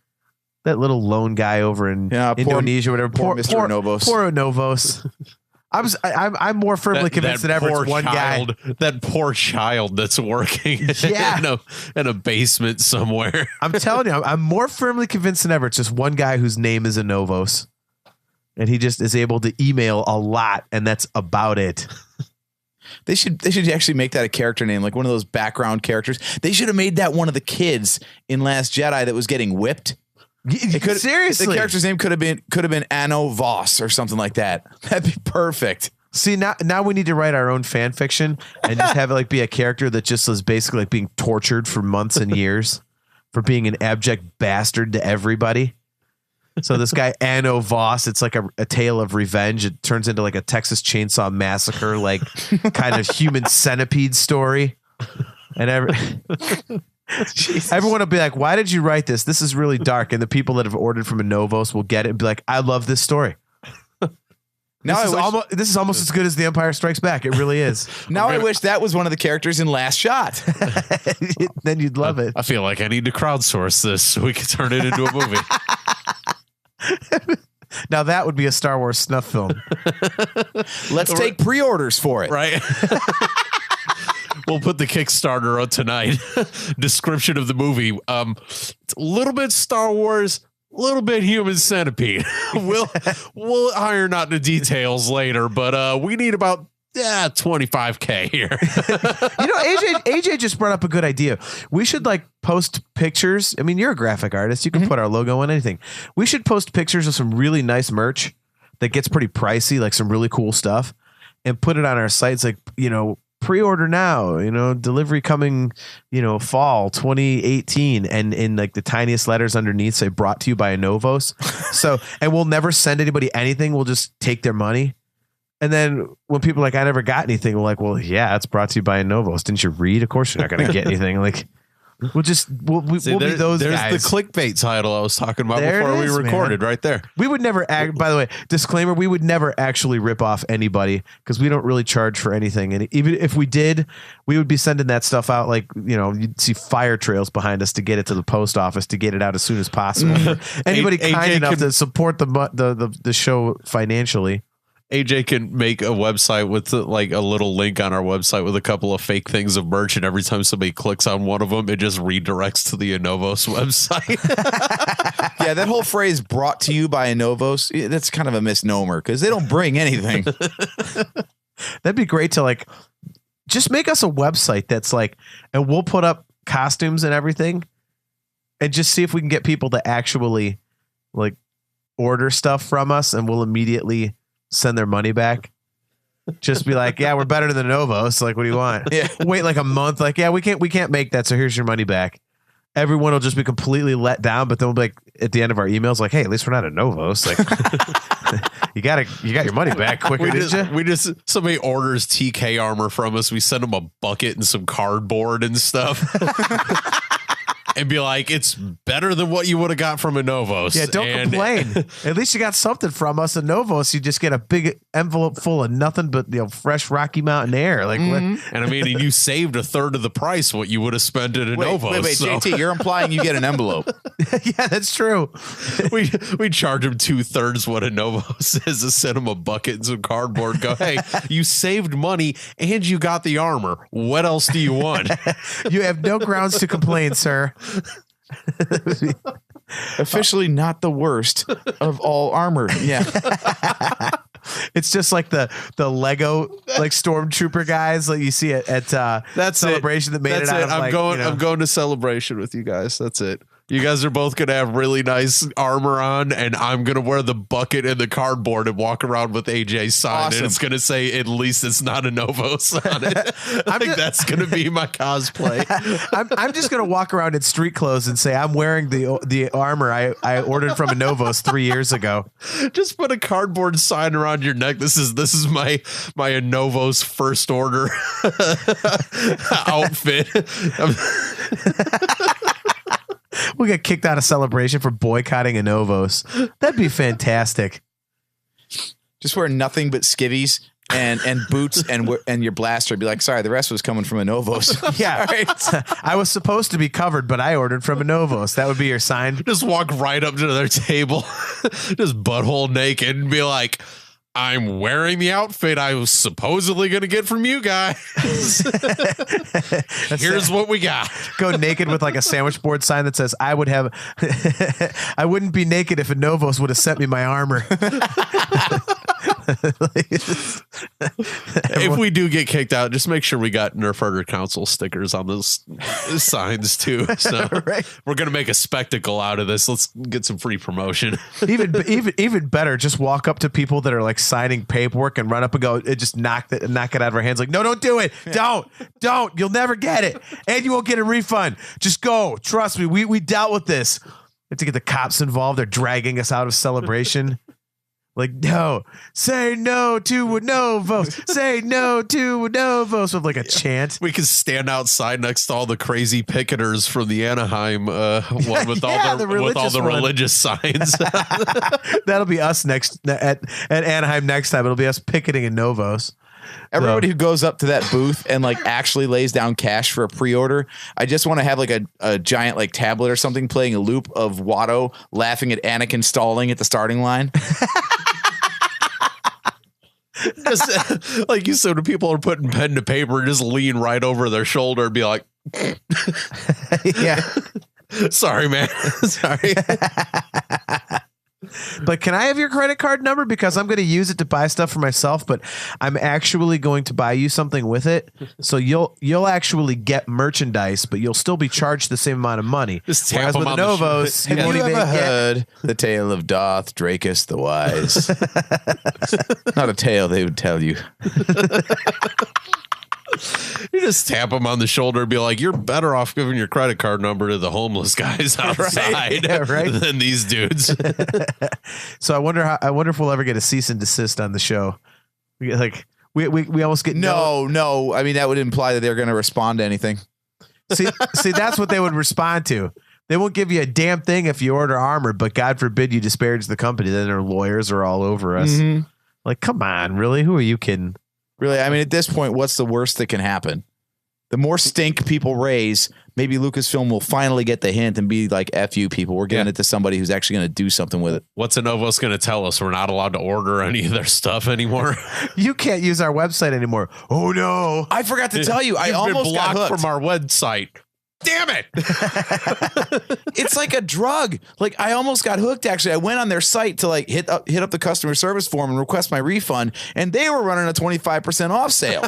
that little lone guy over in Indonesia, whatever. Poor Mr. Novos. Poor Novos. I'm more firmly convinced than ever it's one guy. That poor child that's working in a basement somewhere. I'm telling you, I'm more firmly convinced than ever it's just one guy whose name is a Novos. And he just is able to email a lot, and that's about it. They should actually make that a character name, like one of those background characters. They should have made that one of the kids in Last Jedi that was getting whipped. Seriously, the character's name could have been Anno Voss or something like that. That'd be perfect. See, now we need to write our own fan fiction and just have it like be a character that just is basically like being tortured for months and years for being an abject bastard to everybody. So this guy, Anno Voss, it's like a tale of revenge. It turns into like a Texas Chainsaw Massacre, like kind of human centipede story. And everyone will be like, why did you write this? This is really dark. And the people that have ordered from a Novos will get it and be like, I love this story. This is almost as good as The Empire Strikes Back. It really is. I wish that was one of the characters in Last Shot. Then you'd love it. I feel like I need to crowdsource this so we can turn it into a movie. Now that would be a Star Wars snuff film. Let's take pre-orders for it. Right. We'll put the Kickstarter out tonight. Description of the movie. It's a little bit Star Wars, little bit human centipede. we'll iron out the details later, but we need about 25K here. AJ just brought up a good idea. We should like post pictures. I mean, you're a graphic artist. You can put our logo on anything. We should post pictures of some really nice merch that gets pretty pricey, like some really cool stuff, and put it on our sites. Like, pre-order now, delivery coming, fall 2018, and in like the tiniest letters underneath say brought to you by Anovos. So, and we'll never send anybody anything. We'll just take their money. And then when people are like, I never got anything, we're like, well, yeah, it's brought to you by Anovos. Didn't you read? Of course you're not going to get anything. Like, we'll be those there's guys. The clickbait title I was talking about There before it we is, recorded, man. right there. We would never by the way, disclaimer, we would never actually rip off anybody because we don't really charge for anything. And even if we did, we would be sending that stuff out like, you'd see fire trails behind us to get it to the post office to get it out as soon as possible. For anybody kind enough to support the show financially. AJ can make a website with like a little link on our website with a couple of fake things of merch, and every time somebody clicks on one of them, it just redirects to the Anovos website. Yeah, that whole phrase "brought to you by Anovos," that's kind of a misnomer because they don't bring anything. That'd be great to like just make us a website that's like, and we'll put up costumes and everything, and just see if we can get people to actually like order stuff from us, and we'll immediately send their money back. Just be like, yeah, we're better than Novos. Like, what do you want? Yeah. Wait like a month. Like, yeah, we can't make that. So here's your money back. Everyone will just be completely let down, but then we'll be like at the end of our emails, like, hey, at least we're not a Novos. Like, you got your money back quicker, didn't you? Somebody orders TK armor from us. We send them a bucket and some cardboard and stuff. And be like, it's better than what you would have got from a Novos. Yeah, don't complain. At least you got something from us. A Novos, you just get a big envelope full of nothing but fresh Rocky Mountain air. Like, what? And I mean, you saved a third of the price what you would have spent at a Novos. Wait, JT, you're implying you get an envelope. Yeah, that's true. We charge them 2/3 what a Novos is to send them a bucket and some cardboard. Go, hey, you saved money and you got the armor. What else do you want? You have no grounds to complain, sir. Officially not the worst of all armor. Yeah. It's just like the Lego like stormtrooper guys like you see at that's Celebration that made That's it out it. of I'm going to Celebration with you guys. That's it. You guys are both going to have really nice armor on, and I'm going to wear the bucket and the cardboard and walk around with AJ's sign. Awesome. And it's going to say, at least it's not a Novos on it. I think that's going to be my cosplay. I'm just going to walk around in street clothes and say I'm wearing the armor I ordered from a Novos 3 years ago. Just put a cardboard sign around your neck. This is my Novos first order outfit. We got kicked out of Celebration for boycotting a Novos. That'd be fantastic. Just wear nothing but skivvies and boots and your blaster. Be like, sorry, the rest was coming from a Novos. Yeah, I was supposed to be covered, but I ordered from a Novos. That would be your sign. Just walk right up to their table, just butthole naked, and be like, I'm wearing the outfit I was supposedly going to get from you guys. Here's what we got. Go naked with like a sandwich board sign that says, I wouldn't be naked if a Novos would have sent me my armor. If we do get kicked out, just make sure we got Nerfherder Council stickers on those signs too. So Right. We're going to make a spectacle out of this. Let's get some free promotion. Even better, just walk up to people that are like signing paperwork and run up and go, just knock it out of our hands. Like, no, don't do it. Don't. You'll never get it. And you won't get a refund. Just go. Trust me. We dealt with this. We have to get the cops involved. They're dragging us out of Celebration. Like, no, say no to a Novos. Say no to a Novos with like a chant. We can stand outside next to all the crazy picketers from the Anaheim one with all the religious signs. That'll be us next at Anaheim next time. It'll be us picketing in Novos. Everybody who goes up to that booth and like actually lays down cash for a pre-order, I just want to have like a giant like tablet or something playing a loop of Watto laughing at Anakin stalling at the starting line. Just, like you said, when people are putting pen to paper, just lean right over their shoulder and be like, yeah. Sorry, man. Sorry. But can I have your credit card number? Because I'm going to use it to buy stuff for myself, but I'm actually going to buy you something with it. So you'll actually get merchandise, but you'll still be charged the same amount of money. Just tap Whereas them with on the the Novos, you Have won't you even ever get. heard the tale of Darth Dracus the Wise? Not a tale they would tell you. You just tap them on the shoulder and be like, you're better off giving your credit card number to the homeless guys outside than these dudes. So I wonder if we'll ever get a cease and desist on the show. Like we almost get No. I mean, that would imply that they're going to respond to anything. See, that's what they would respond to. They won't give you a damn thing if you order armor, but God forbid you disparage the company. Then their lawyers are all over us. Mm-hmm. Like, come on, really? Who are you kidding? Really, I mean, at this point, what's the worst that can happen? The more stink people raise, maybe Lucasfilm will finally get the hint and be like, F you people, we're giving it to somebody who's actually going to do something with it. What's a Novos going to tell us? We're not allowed to order any of their stuff anymore. You can't use our website anymore. Oh, no. I forgot to tell you, I almost got hooked from our website. Damn it. It's like a drug. Like, I almost got hooked, actually. I went on their site to like hit up the customer service form and request my refund, and they were running a 25% off sale.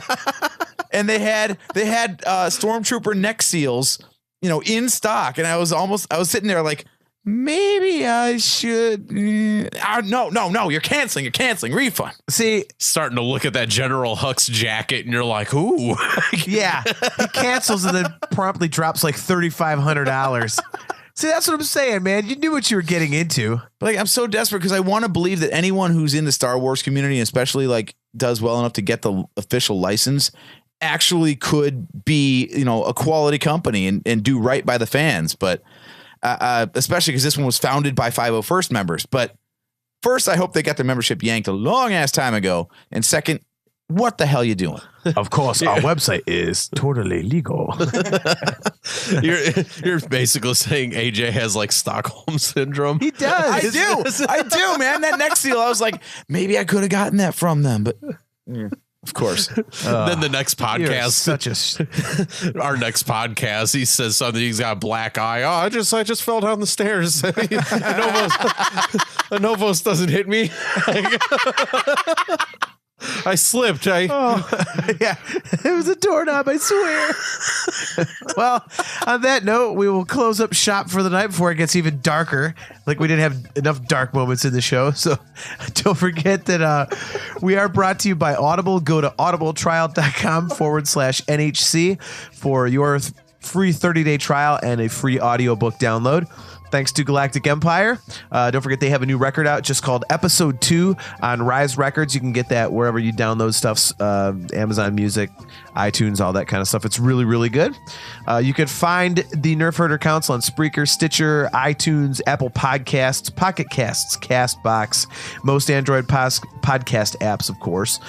And they had Stormtrooper neck seals, in stock. And I was sitting there like, maybe I should. No, you're canceling. Refund. See, starting to look at that General Hux jacket, and you're like, ooh. Yeah. He cancels and then promptly drops like $3,500. See, that's what I'm saying, man. You knew what you were getting into. But like, I'm so desperate because I want to believe that anyone who's in the Star Wars community, especially like does well enough to get the official license, actually could be, a quality company and do right by the fans. But especially because this one was founded by 501st members. But first, I hope they got their membership yanked a long ass time ago. And second, what the hell you doing? Of course, our website is totally legal. You're basically saying AJ has like Stockholm syndrome. He does. I do, man. That next seal, I was like, maybe I could have gotten that from them, but of course. Then the next podcast, our next podcast, he says something. He's got a black eye. Oh, I just fell down the stairs. A Novos doesn't hit me. I slipped. Yeah, it was a doorknob, I swear. Well, on that note, we will close up shop for the night before it gets even darker. Like, we didn't have enough dark moments in the show. So don't forget that we are brought to you by Audible. Go to audibletrial.com/NHC for your free 30-day trial and a free audiobook download. Thanks to Galactic Empire. Don't forget they have a new record out just called Episode 2 on Rise Records. You can get that wherever you download stuff, Amazon Music, iTunes, all that kind of stuff. It's really, really good. You can find the Nerfherder Council on Spreaker, Stitcher, iTunes, Apple Podcasts, Pocket Casts, CastBox, most Android podcast apps, of course.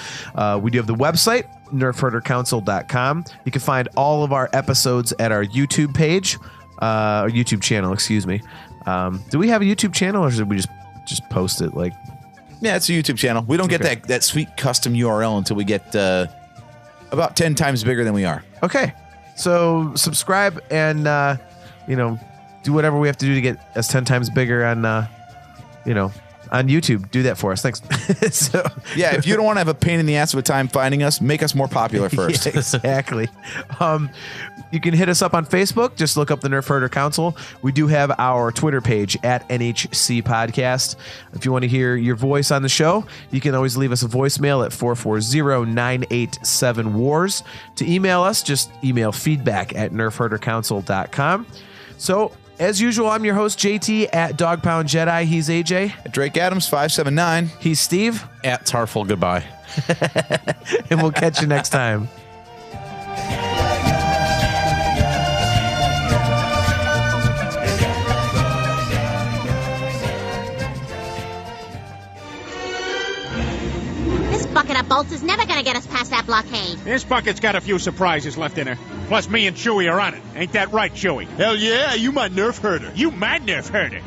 We do have the website, nerfherdercouncil.com. You can find all of our episodes at our YouTube page. Our YouTube channel, excuse me. Do we have a YouTube channel, or should we just post it? Like, yeah, it's a YouTube channel. We don't get that sweet custom URL until we get about 10 times bigger than we are. Okay, so subscribe and do whatever we have to do to get us 10 times bigger on on YouTube. Do that for us. Thanks. Yeah, if you don't want to have a pain in the ass of a time finding us, make us more popular first. Yeah, exactly. You can hit us up on Facebook. Just look up the Nerfherder Council. We do have our Twitter page at NHC Podcast. If you want to hear your voice on the show, you can always leave us a voicemail at 440-987-WARS. To email us, just email feedback@nerfherdercouncil.com. So, as usual, I'm your host, JT, at Dog Pound Jedi. He's AJ. At Drake Adams, 579. He's Steve. At Tarful, goodbye. And we'll catch you next time. This bucket of bolts is never gonna get us past that blockade. This bucket's got a few surprises left in her. Plus, me and Chewie are on it. Ain't that right, Chewie? Hell yeah, you my nerf herder. You my nerf herder.